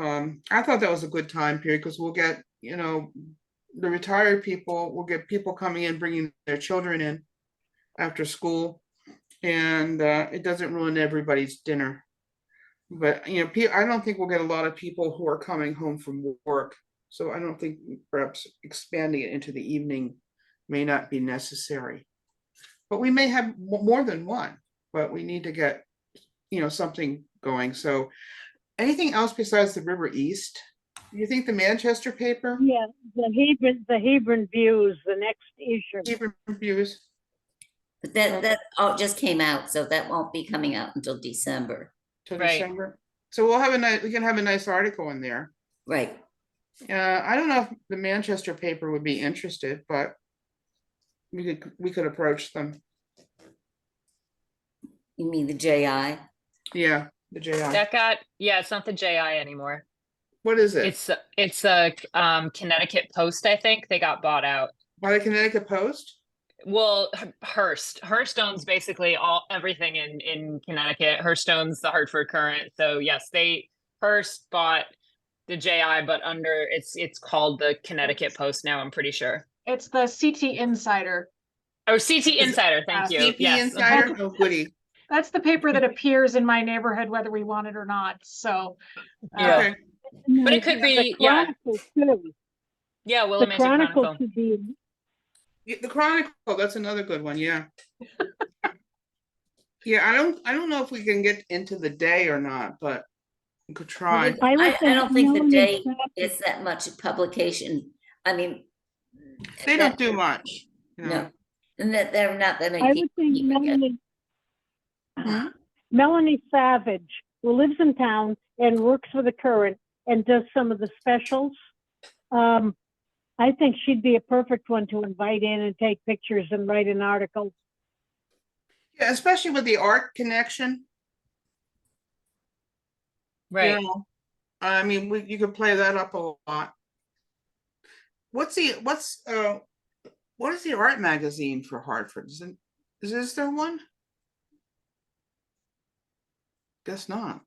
I thought that was a good time period because we'll get, the retired people, we'll get people coming in, bringing their children in after school. And it doesn't ruin everybody's dinner. But, I don't think we'll get a lot of people who are coming home from work. So I don't think perhaps expanding it into the evening may not be necessary. But we may have more than one, but we need to get, something going. So anything else besides the River East? You think the Manchester paper?
Yeah, the Hebron Views, the next issue.
Hebron Reviews?
But that all just came out, so that won't be coming out until December.
Till
Right.
December. So we can have a nice article in there.
Right.
I don't know if the Manchester paper would be interested, but we could approach them.
You mean the JI?
Yeah, the JI.
It's not the JI anymore.
What is it?
It's a Connecticut Post, I think. They got bought out.
By the Connecticut Post?
Well, Hearst owns basically everything in Connecticut. Hearst owns the Hartford Courant. So yes, Hearst bought the JI, but it's called the Connecticut Post now, I'm pretty sure.
It's the CT Insider.
Oh, CT Insider, thank you.
CP
Yes.
Insider? Oh, goody.
That's the paper that appears in my neighborhood, whether we want it or not. So,
Yeah.
Okay.
But it could be,
The Chronicle, too.
yeah,
The
Willimantic
Chronicle
Chronicle.
should be,
Yeah, the Chronicle, that's another good one, yeah. Yeah, I don't know if we can get into the day or not, but we could try.
I would
I
think
don't think the
Melanie
date
Savage-
is that much publication. I mean.
They don't
that-
do much.
No, and that there are not that many
I
people.
would think
keeping it.
Melanie Savage, who lives in town and works for the Current and does some of the specials. I think she'd be a perfect one to invite in and take pictures and write an article.
Yeah, especially with the art connection.
Right.
I mean, you could play that up a lot. What is the art magazine for Hartford? Is there one? Guess not.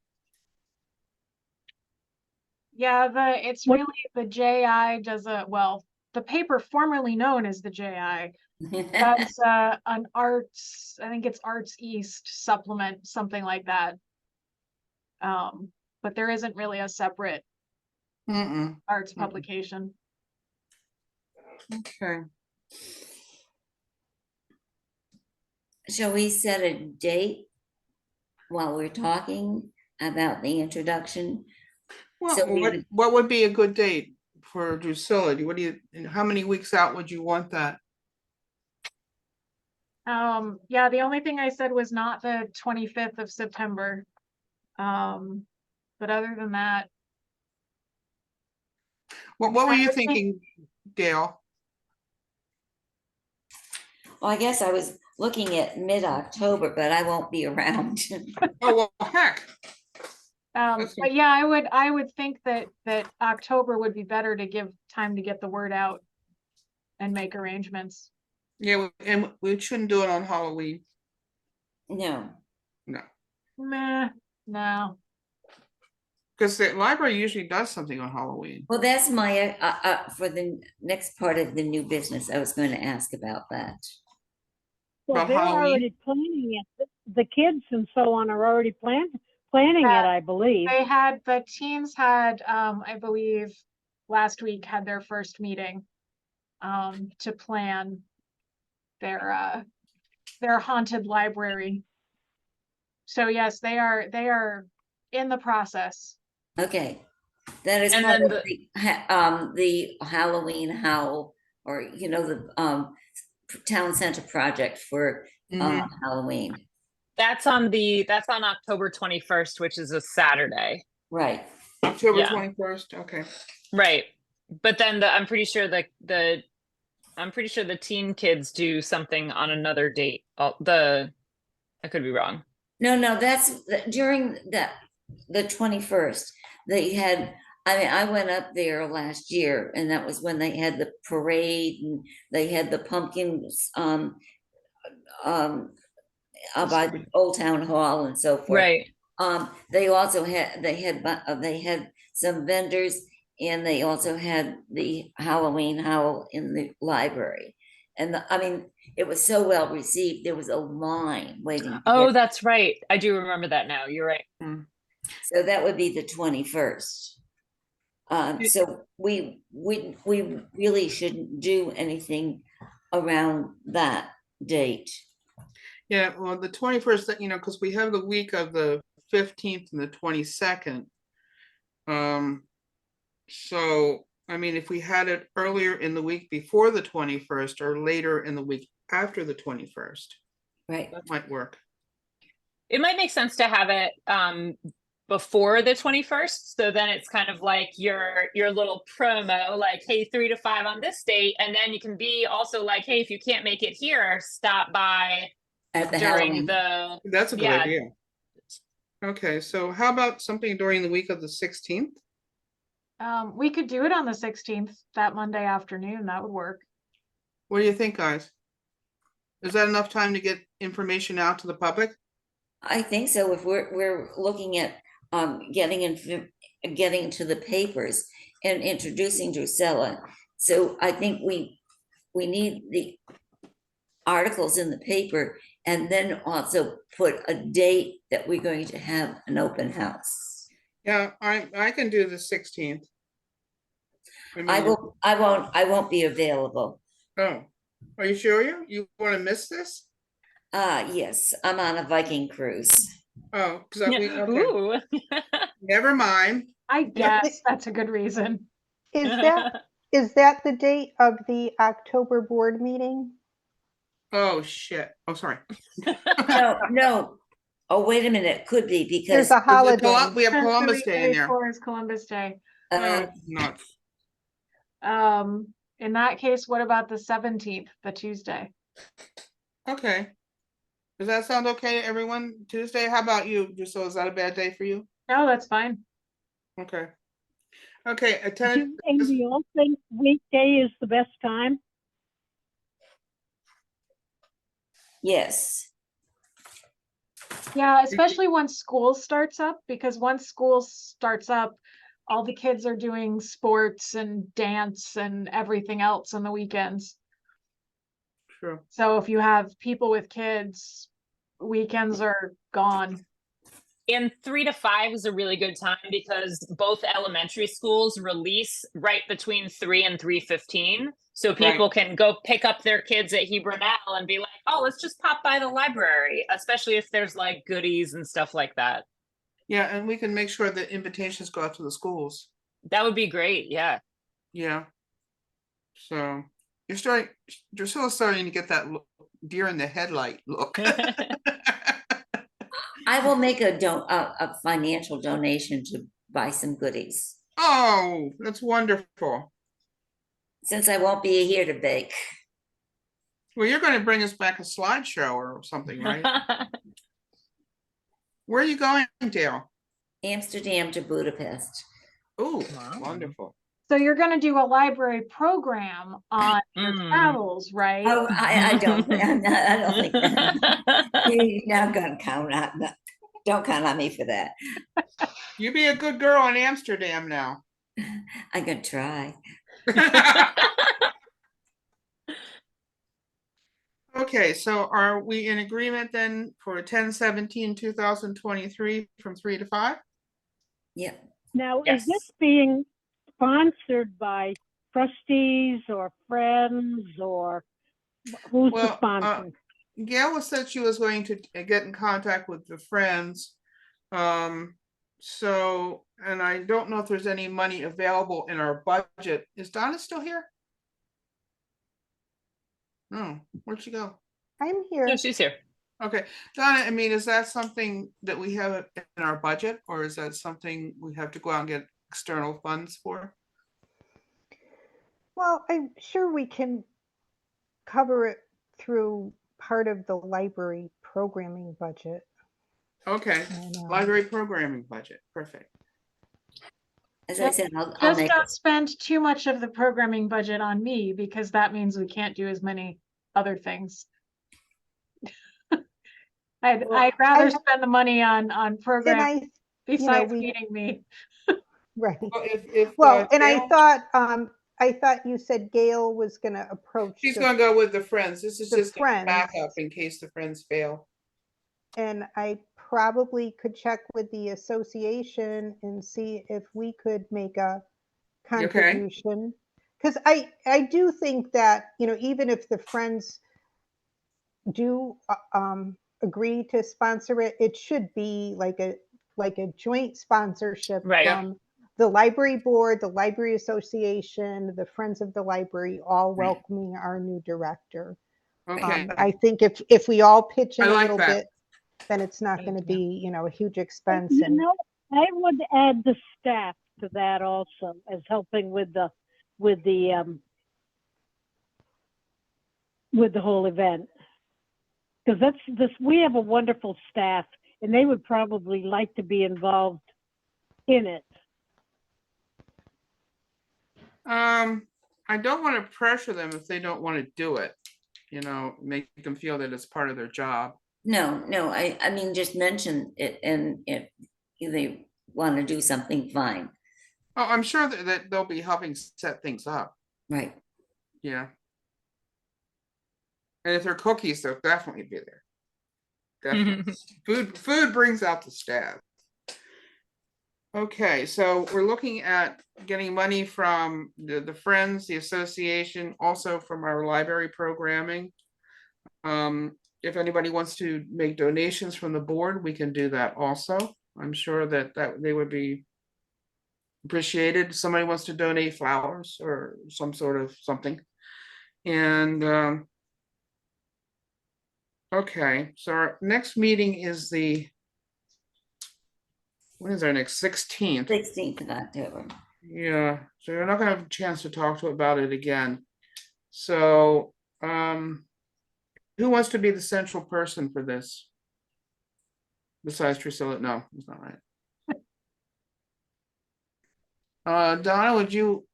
yeah, it's
What-
really the JI the paper formerly known as the JI. That's an arts, I think it's Arts East supplement, something like that. but there isn't really a separate
Mm-mm.
arts
Mm-mm.
publication.
Okay.
Shall we set a date while we're talking about the introduction?
Well,
So we
what,
would-
what would be a good date for Drusilla? What do you, how many weeks out would you want that?
Yeah, the only thing I said was not the 25th of September. But other than that,
What were
I
you
would think-
thinking, Gail?
Well, I guess I was looking at mid-October, but I won't be around.
Oh, well, heck. That's-
but yeah, I would think that October would be better to give time to get the word out and make arrangements.
Yeah, and we shouldn't do it on Halloween.
No,
No,
Meh, no.
because the library usually does something on Halloween.
well, that's my, for the next part of the new business, I was going to ask about that.
Well,
About
they're
Halloween?
already planning it. The kids and so on are already planning it,
Yeah.
I believe.
The teens had, I believe, last week had their first meeting to plan their haunted library. So yes, they are in the process.
Okay, that is
And
part
then
of the Halloween Howl, or, you know, the town center project for
Mhm.
Halloween,
that's on October 21st, which is a Saturday.
right?
October
Yeah.
21st, okay.
Right. But then I'm pretty sure the teen kids do something on another date. I could be wrong.
No, that's during the 21st. They had, I mean, I went up there last year, and that was when they had the parade and they had the pumpkins by the Old Town Hall and so forth.
Right.
They also had some vendors, and they also had the Halloween Howl in the library. And I mean, it was so well received. There was a line waiting. to
Oh,
get-
that's right. I do remember that now. You're right.
So that would be the 21st. So we really shouldn't do anything around that date.
Yeah, well, the 21st, because we have the week of the 15th and the 22nd. So, I mean, if we had it earlier in the week before the 21st or later in the week after the 21st,
Right.
that might work.
It might make sense to have it before the 21st. So then it's kind of like your little promo, like, hey, 3 to 5 on this date. And then you can be also like, hey, if you can't make it here, stop by
At the
during
Halloween.
That's a good
Yeah.
idea. Okay, so how about something during the week of the 16th?
We could do it on the 16th, that Monday afternoon. That would work.
What do you think, guys? Is that enough time to get information out to the public?
I think so. If we're looking at getting to the papers and introducing Drusilla, so I think we need the articles in the paper, and then also put a date that we're going to have an open house.
Yeah, I can do the 16th.
I won't be available.
Oh, are you sure you want to miss this?
Yes, I'm on a Viking cruise.
Oh, because okay,
Ooh.
never mind.
I guess that's a good reason.
Is that the date of the October board meeting?
Oh, shit. Oh, sorry.
No. Oh, wait a minute. It could be because
There's a holiday.
We have
That's the
Columbus
week
Day in there.
before is Columbus Day.
uh,
Oh, nuts.
In that case, what about the 17th, the Tuesday?
Okay. Does that sound okay, everyone? Tuesday? How about you? Just so is that a bad day for you?
No, that's fine.
Okay. Okay,
Do
attendance.
Amy all think weekday is the best time?
yes.
Yeah, especially once school starts up, because once school starts up, all the kids are doing sports and dance and everything else on the weekends.
True.
So if you have people with kids, weekends are gone.
And 3 to 5 is a really good time because both elementary schools release right between 3 and 3:15. So people can go pick up their kids at Hebron and be like, oh, let's just pop by the library, especially if there's like goodies and stuff like that.
Yeah, and we can make sure that invitations go out to the schools.
That would be great. Yeah.
Yeah. So Drusilla's starting to get that deer in the headlight look.
I will make a financial donation to buy some goodies,
Oh, that's wonderful.
since I won't be here to bake.
Well, you're going to bring us back a slideshow or something, right? Where are you going, Dale?
Amsterdam to Budapest.
Oh,
Wow.
wonderful.
So you're gonna do a library program on your
Mm.
travels, right?
Oh, I don't think that. You're not gonna count on that. Don't count on me for that.
You be a good girl in Amsterdam now.
I'm gonna try.
Okay, so are we in agreement then for 10/17/2023 from 3 to 5?
Yep.
Now,
Yes.
is this being sponsored by trustees or friends, or who's the
Well,
sponsor?
Gail said she was going to get in contact with the friends. So, and I don't know if there's any money available in our budget. Is Donna still here? No, where'd she go?
I'm here.
No, she's here.
Okay, Donna, I mean, is that something that we have in our budget, or is that something we have to go out and get external funds for?
Well, I'm sure we can cover it through part of the library programming budget.
Okay,
And,
library programming budget, perfect.
As I said, I'll
Just
make.
don't spend too much of the programming budget on me, because that means we can't do as many other things. I'd rather spend the money on
And
programs
I,
besides
we-
feeding me.
right.
Well, if
Well, and
Gail-
I thought you said Gail was gonna approach.
she's
the-
gonna go with the friends. This is
the
just a
friends.
backup in case the friends fail.
And I probably could check with the association and see if we could make a
Okay.
contribution. Because I do think that, even if the friends do agree to sponsor it, it should be like a joint sponsorship
Right.
from the library board, the library association, the Friends of the Library, all
Right.
welcoming our new director.
Okay,
I think if we all pitch in
I
a
like
little
that.
bit, then it's not going to be, a huge expense.
You
And
know, I would add the staff to that also as helping with the whole event. Because we have a wonderful staff, and they would probably like to be involved in it.
I don't want to pressure them if they don't want to do it, make them feel that it's part of their job.
No, I mean, just mention it, and if they want to do something, fine.
Oh, I'm sure that they'll be helping set things up.
Right.
Yeah. And if they're cookies, they'll definitely be there. Definitely. Food brings out the staff. Okay, so we're looking at getting money from the Friends, the association, also from our library programming. If anybody wants to make donations from the board, we can do that also. I'm sure that they would be appreciated. Somebody wants to donate flowers or some sort of something. And okay, so our next meeting is when is our next 16th?
16th of October.
Yeah, so you're not gonna have a chance to talk about it again. So, who wants to be the central person for this? Besides Drusilla? No, it's not right. Donna, would you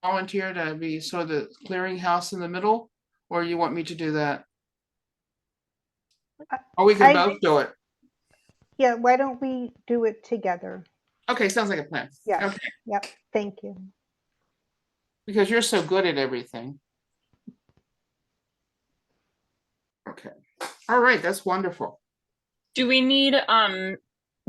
volunteer to be sort of the clearinghouse in the middle, or you want me to do that? Or we can both do it.
yeah, why don't we do it together?
Okay, sounds like a plan.
Yeah.
Okay,
Yep, thank you.
because you're so good at everything. Okay, all right, that's wonderful.
Do we need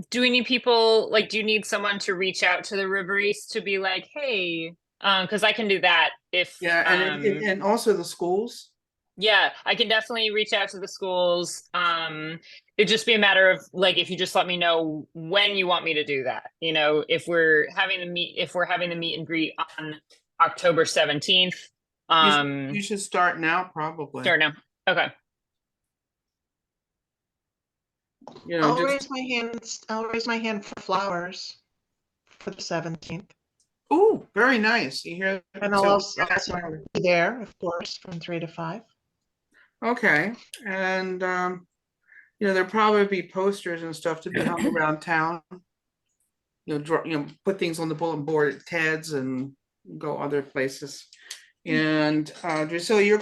do we need people, like, do you need someone to reach out to the River East to be like, hey, because I can do that if,
Yeah, and also the schools.
yeah, I can definitely reach out to the schools. It'd just be a matter of like if you just let me know when you want me to do that. You know, if we're having the meet and greet on October 17th.
You should start now, probably.
Start now. Okay.
You know,
I'll
just,
raise my hand for flowers for the 17th.
oh, very nice. You hear?
And I'll
So,
also be there, of course, from 3 to 5.
okay, and you know, there'll probably be posters and stuff to be hung around town. Put things on the bulletin board at Ted's and go other places. And Drusilla, are you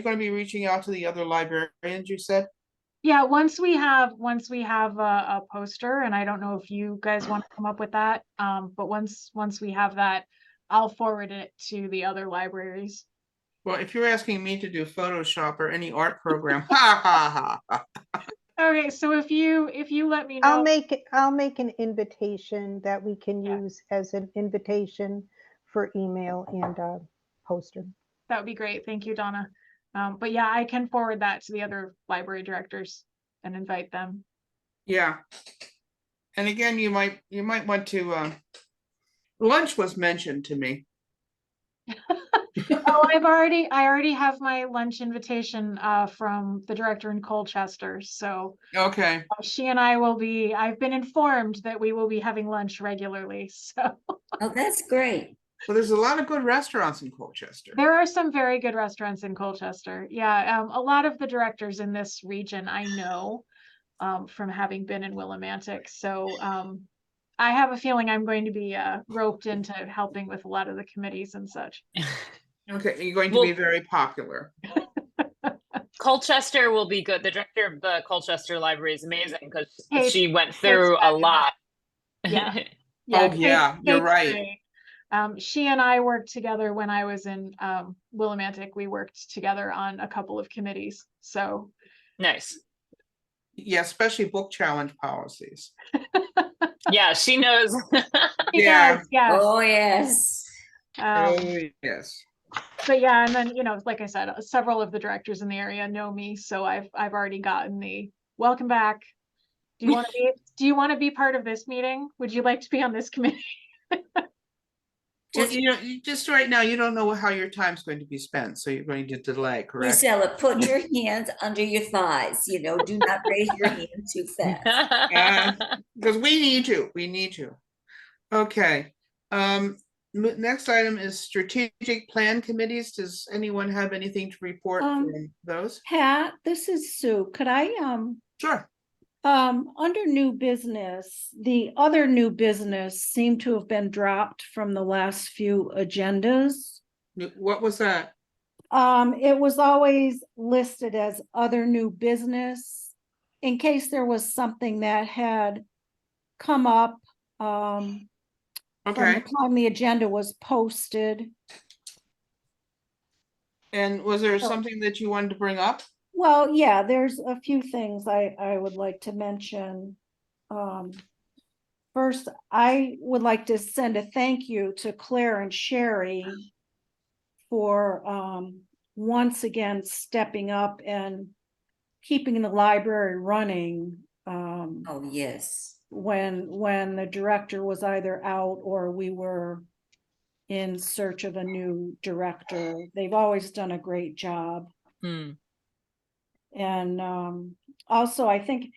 gonna be reaching out to the other librarians you said?
Yeah, once we have a poster, and I don't know if you guys want to come up with that, but once we have that, I'll forward it to the other libraries.
Well, if you're asking me to do Photoshop or any art program, ha ha ha.
Okay, so if you let me know.
I'll make an invitation that we can
Yeah.
use as an invitation for email and poster.
That would be great. Thank you, Donna. But yeah, I can forward that to the other library directors and invite them.
Yeah. And again, you might want to, lunch was mentioned to me.
Oh, I already have my lunch invitation from the director in Colchester. So
Okay.
she and I will be, I've been informed that we will be having lunch regularly. So
Oh, that's great.
Well, there's a lot of good restaurants in Colchester.
there are some very good restaurants in Colchester. Yeah, a lot of the directors in this region I know from having been in Willimantic. So I have a feeling I'm going to be roped into helping with a lot of the committees and such.
Okay, you're going to be very popular.
Colchester will be good. The director of the Colchester Library is amazing because
Kate-
she went through a lot.
Yeah.
Oh, yeah, you're right.
Great. She and I worked together when I was in Willimantic. We worked together on a couple of committees. So
Nice.
Yeah, especially book challenge policies.
Yeah, she knows.
she
Yeah.
does, yes.
Oh, yes.
Oh, yes.
But yeah, and then, like I said, several of the directors in the area know me, so I've already gotten the welcome back. Do you want to be part of this meeting? Would you like to be on this committee?
Well,
Just,
you just right now, you don't know how your time's going to be spent, so you're going to delay, correct?
Drusilla, put your hands under your thighs, do not raise your hand too fast.
Because we need you. Okay. Next item is strategic plan committees. Does anyone have anything to report from those?
Pat, this is Sue. Could I,
Sure.
under new business, the other new business seemed to have been dropped from the last few agendas.
What was that?
It was always listed as other new business in case there was something that had come up, from
Okay.
the time the agenda was posted.
And was there something that you wanted to bring up?
Well, yeah, there's a few things I would like to mention. First, I would like to send a thank you to Claire and Sherry for once again stepping up and keeping the library running.
Oh, yes.
When the director was either out or we were in search of a new director. They've always done a great job. And also, I think,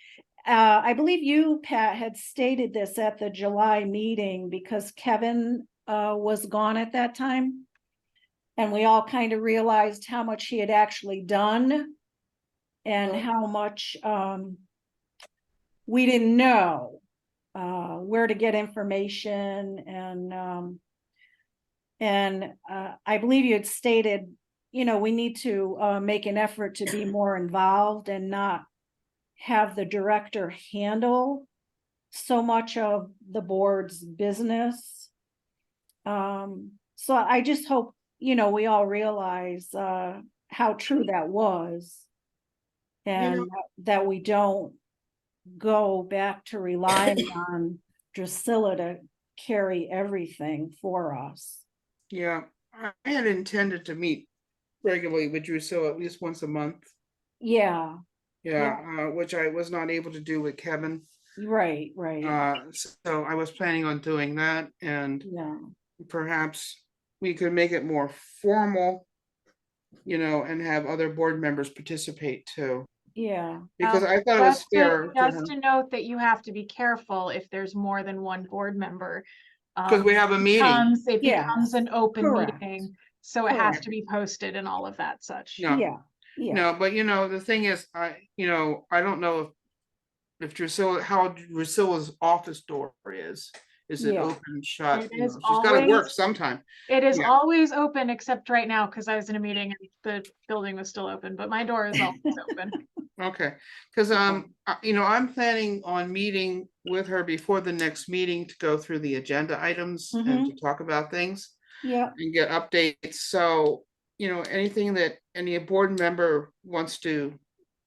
I believe you, Pat, had stated this at the July meeting because Kevin was gone at that time. And we all kind of realized how much he had actually done and how much we didn't know where to get information. And I believe you had stated, we need to make an effort to be more involved and not have the director handle so much of the board's business. So I just hope, we all realize how true that was and that we don't go back to relying on Drusilla to carry everything for us.
Yeah, I had intended to meet regularly with Drusilla at least once a month.
Yeah,
Yeah, which I was not able to do with Kevin.
right, right.
So I was planning on doing that, and
Yeah,
perhaps we could make it more formal, and have other board members participate too.
yeah,
Because I thought it was fair to
Just
her,
to note that you have to be careful if there's more than one board member.
because we have a meeting.
It
Yes,
becomes an open
correct.
meeting, so it has
Correct.
to be posted and all of that such.
No,
Yeah, yeah,
no, but the thing is, I don't know if Drusilla, how Drusilla's office door is. Is it
Yeah.
open, shut?
It is
She's got to work
always-
sometime.
It is
Yeah.
always open except right now because I was in a meeting and the building was still open, but my door is always open.
Okay, because I'm planning on meeting with her before the next meeting to go through the agenda items and to talk about things
yeah,
and get updates. So, anything that any board member wants to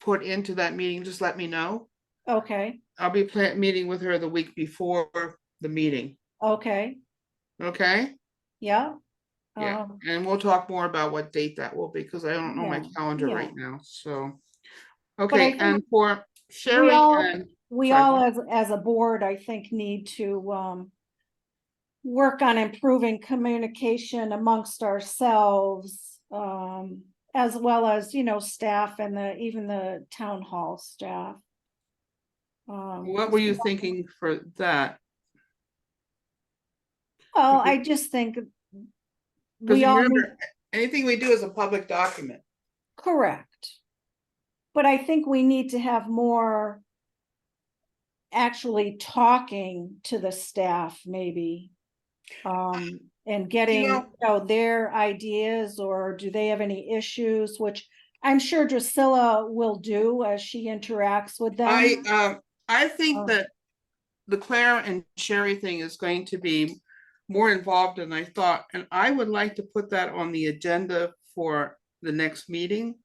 put into that meeting, just let me know.
okay,
I'll be meeting with her the week before the meeting.
okay,
Okay?
yeah.
Yeah,
Um,
and we'll talk more about what date that will be because I don't know my
Yeah,
calendar
yeah.
right now. So,
I
okay,
think
and for
we
Sherry
all,
and
we
sorry,
all as a board, I think, need to work on improving communication amongst ourselves, as well as, staff and even the town hall staff.
what were you thinking for that?
Well, I just think
Because
we all need,
remember, anything we do is a public document.
correct. But I think we need to have more actually talking to the staff, maybe. And getting, their ideas, or do they have any issues, which I'm sure Drusilla will do as she interacts with them.
I think that the Claire and Sherry thing is going to be more involved than I thought, and I would like to put that on the agenda for the next meeting.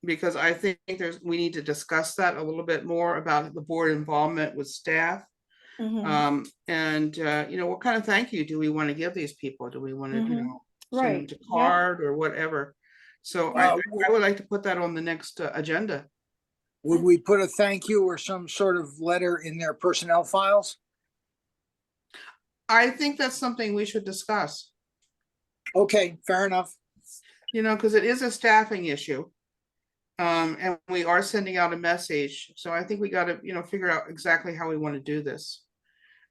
Because I think we need to discuss that a little bit more about the board involvement with staff.
Mhm.
And what kind of thank you do we want to give these people? Do we want to, send them
Right,
to
yeah.
card or whatever? So I would like to put that on the next agenda.
Would we put a thank you or some sort of letter in their personnel files?
I think that's something we should discuss,
Okay, fair enough.
because it is a staffing issue. And we are sending out a message. So I think we got to, figure out exactly how we want to do this.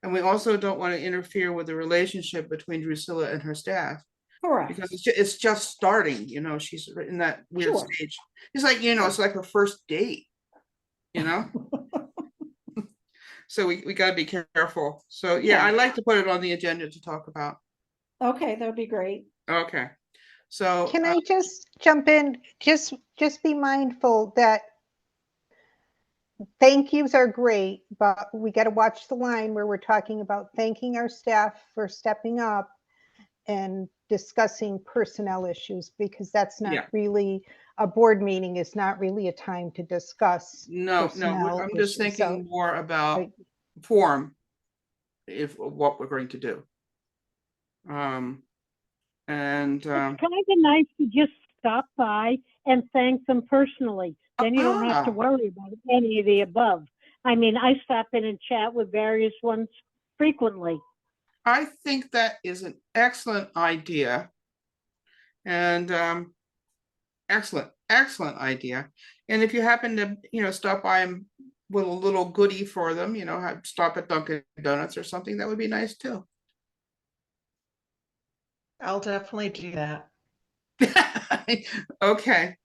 And we also don't want to interfere with the relationship between Drusilla and her staff.
Correct.
Because it's just starting, she's in that weird
Sure.
stage. It's like, it's like her first date, So we got to be careful. So yeah, I'd like to put it on the agenda to talk about.
Okay, that would be great.
Okay. So
Can I just jump in? Just be mindful that thank yous are great, but we got to watch the line where we're talking about thanking our staff for stepping up and discussing personnel issues, because that's not
Yeah.
really, a board meeting is not really a time to discuss
no,
personnel
I'm just
issues.
thinking
So,
more about
I-
form, what we're going to do. And
It's kind of nice to just stop by and thank them personally. Then you don't have to worry about any of the above. I mean, I stop in and chat with various ones frequently.
I think that is an excellent idea. And excellent idea. And if you happen to, stop by and with a little goodie for them, stop at Dunkin' Donuts or something, that would be nice too.
I'll definitely do that.
Okay.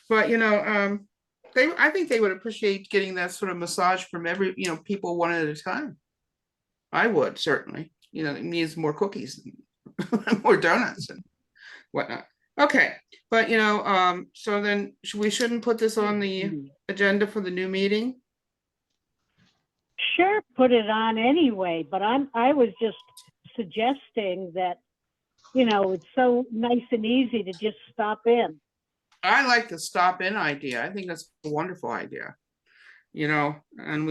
But I think they would appreciate getting that sort of massage from every, people one at a time. I would certainly, it means more cookies and more donuts and whatnot. Okay, but so then we shouldn't put this on the agenda for the new meeting?
Sure, put it on anyway, but I was just suggesting that, it's so nice and easy to just stop in.
I like the stop in idea. I think that's a wonderful idea. you know, and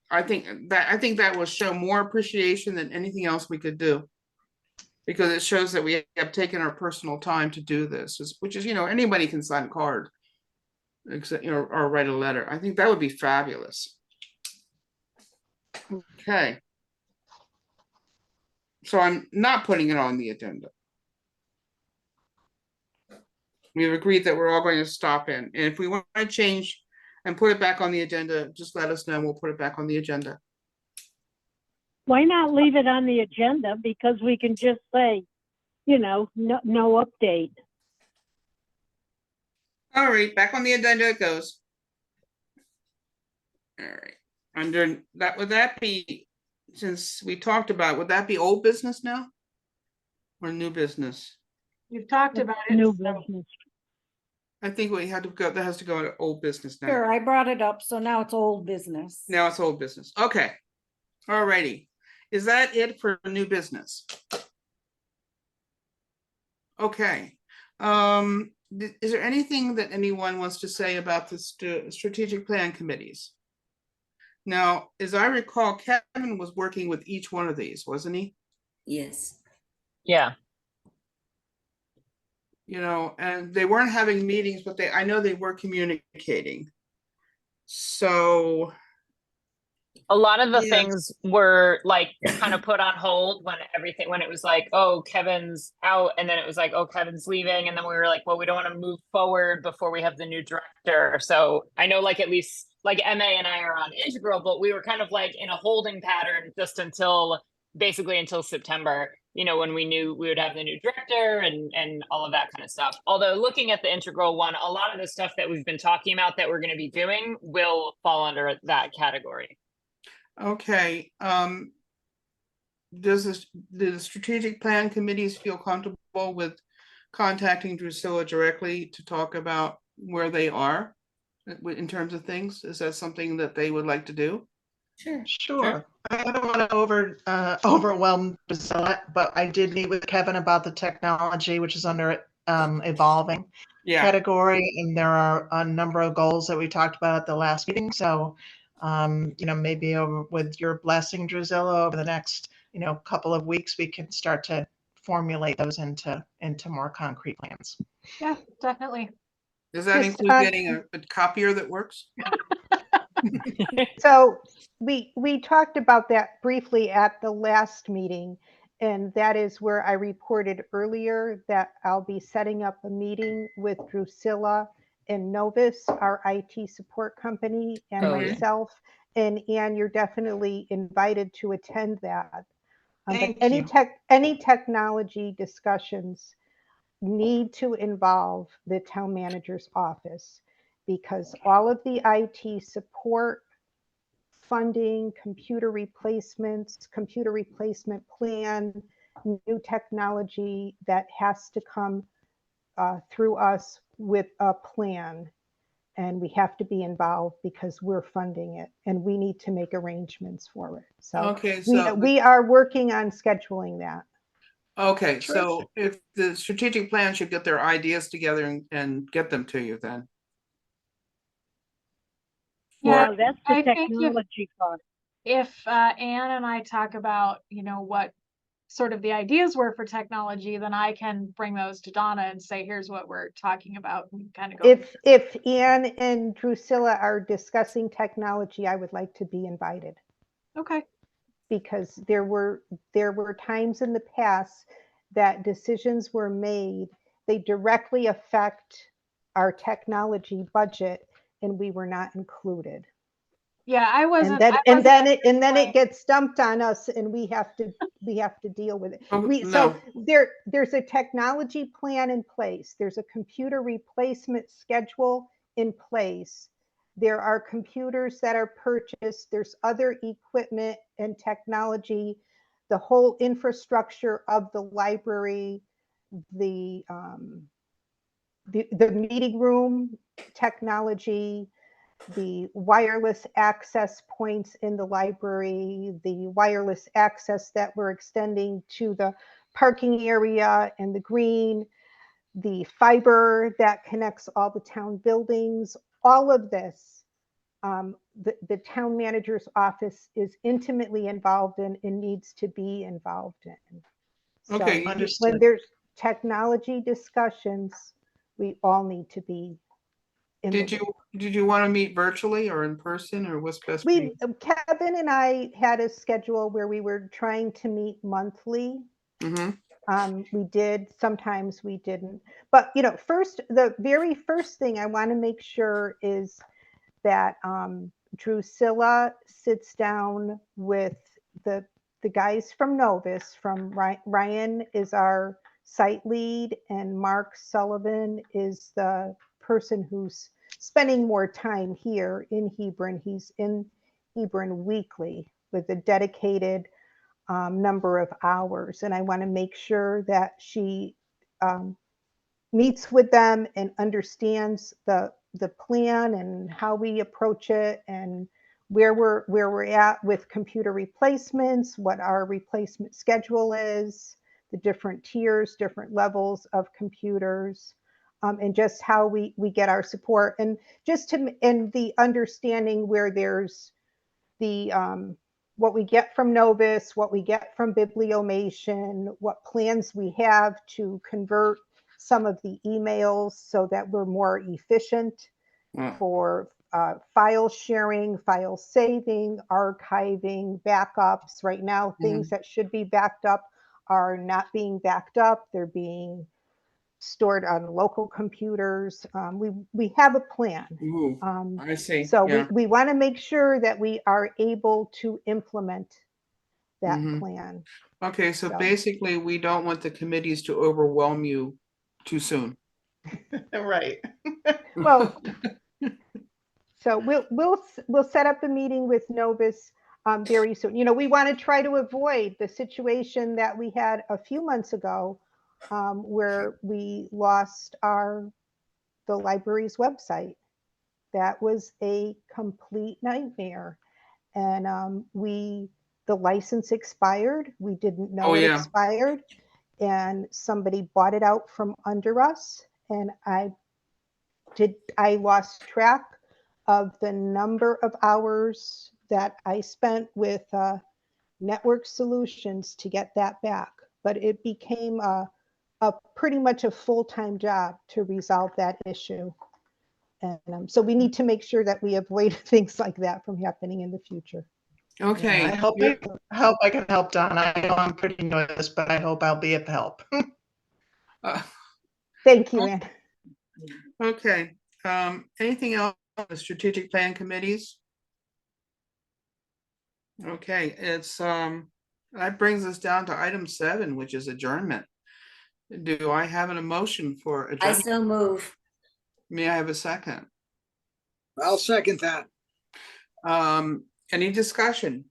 I think that will show more appreciation than anything else we could do. Because it shows that we have taken our personal time to do this, which is, you know, anybody can sign a card, except, you know, or write a letter. I think that would be fabulous. Okay. So I'm not putting it on the agenda. We've agreed that we're all going to stop in. And if we want to change and put it back on the agenda, just let us know and we'll put it back on the agenda.
Why not leave it on the agenda? Because we can just say, you know, no update.
All right, back on the agenda it goes. All right. Under that, would that be, since we talked about, would that be old business now? Or new business?
You've talked about it.
New
so-
business.
I think we had to go, that has to go to old business now.
Sure, I brought it up, so now it's old business.
Now it's old business. Okay. All righty. Is that it for new business? Okay. Is there anything that anyone wants to say about the strategic plan committees? Now, as I recall, Kevin was working with each one of these, wasn't he?
Yes.
Yeah.
You know, and they weren't having meetings, but I know they were communicating. So
A lot of the
Yes.
things were like kind of put on hold when it was like, oh, Kevin's out, and then it was like, oh, Kevin's leaving, and then we were like, well, we don't want to move forward before we have the new director. So I know, like, at least like MA and I are on Integral, but we were kind of like in a holding pattern just until September, you know, when we knew we would have the new director and all of that kind of stuff. Although looking at the Integral one, a lot of the stuff that we've been talking about that we're going to be doing will fall under that category.
okay, do the strategic plan committees feel comfortable with contacting Drusilla directly to talk about where they are in terms of things? Is that something that they would like to do?
Sure.
Sure. I don't want to overwhelm Drusilla, but I did meet with Kevin about the technology, which is under evolving
Yeah,
category, and there are a number of goals that we talked about at the last meeting. So, you know, maybe with your blessing, Drusilla, over the next, you know, couple of weeks, we can start to formulate those into more concrete plans.
Yeah, definitely.
does that
Just,
include getting a copier that works?
So we talked about that briefly at the last meeting, and that is where I reported earlier that I'll be setting up a meeting with Drusilla and Novus, our IT support company, and
Oh, yeah.
myself. And Anne, you're definitely invited to attend that. But
Thank
any
you.
any technology discussions need to involve the town manager's office, because all of the IT support, funding, computer replacements, computer replacement plan, new technology that has to come through us with a plan. And we have to be involved because we're funding it and we need to make arrangements for it. So
Okay, so
we are working on scheduling that.
okay, so
Terrific.
if the strategic plan should get their ideas together and get them to you then.
Yeah,
Yeah, that's
I
the
think
technology part.
if Anne and I talk about, you know, what sort of the ideas were for technology, then I can bring those to Donna and say, here's what we're talking about, and kind of go.
If Anne and Drusilla are discussing technology, I would like to be invited,
Okay.
because there were times in the past that decisions were made, they directly affect our technology budget, and we were not included.
Yeah, I wasn't.
And then it gets dumped on us, and we have to deal with it.
Oh,
So
no.
there's a technology plan in place. There's a computer replacement schedule in place. There are computers that are purchased. There's other equipment and technology, the whole infrastructure of the library, the meeting room technology, the wireless access points in the library, the wireless access that we're extending to the parking area and the green, the fiber that connects all the town buildings, all of this the town manager's office is intimately involved in and needs to be involved in. So
Okay,
Understood.
when there's technology discussions, we all need to be in the
did
loop.
you want to meet virtually or in person, or what's best for you?
Kevin and I had a schedule where we were trying to meet monthly. We did, sometimes we didn't. But, the very first thing I want to make sure is that Drusilla sits down with the guys from Novus, from Ryan is our site lead, and Mark Sullivan is the person who's spending more time here in Hebron. He's in Hebron weekly with a dedicated number of hours. And I want to make sure that she meets with them and understands the plan and how we approach it, and where we're at with computer replacements, what our replacement schedule is, the different tiers, different levels of computers, and just how we get our support, and the understanding where there's the what we get from Novus, what we get from Bibliomation, what plans we have to convert some of the emails so that we're more efficient for file sharing, file saving, archiving, backups. Right now, things that should be backed up are not being backed up. They're being stored on local computers. We have a plan.
Ooh, I see.
So
Yeah.
we want to make sure that we are able to implement that plan.
Okay, so basically, we don't want the committees to overwhelm you too soon.
Right.
Well, so we'll set up a meeting with Novus very soon. We want to try to avoid the situation that we had a few months ago, where we lost the library's website. That was a complete nightmare. And the license expired. We didn't know it expired. And somebody bought it out from under us. And I lost track of the number of hours that I spent with Network Solutions to get that back. But it became a pretty much a full-time job to resolve that issue. And so we need to make sure that we avoid things like that from happening in the future.
Okay.
I hope I can help, Don. I know I'm pretty new at this, but I hope I'll be of help.
Thank you, Ann.
Okay. Anything else on the strategic plan committees? Okay, it's that brings us down to item 7, which is adjournment. Do I have an emotion for
I
adjournment?
so move.
May I have a second?
I'll second that.
Any discussion?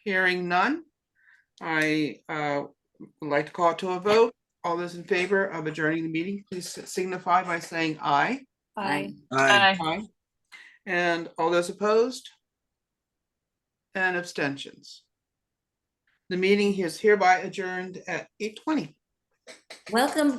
Hearing none, I would like to call it to a vote. All those in favor of adjourning the meeting, please signify by saying aye.
Aye.
Aye.
Aye. And all those opposed? And abstentions. The meeting is hereby adjourned at 8:20.
Welcome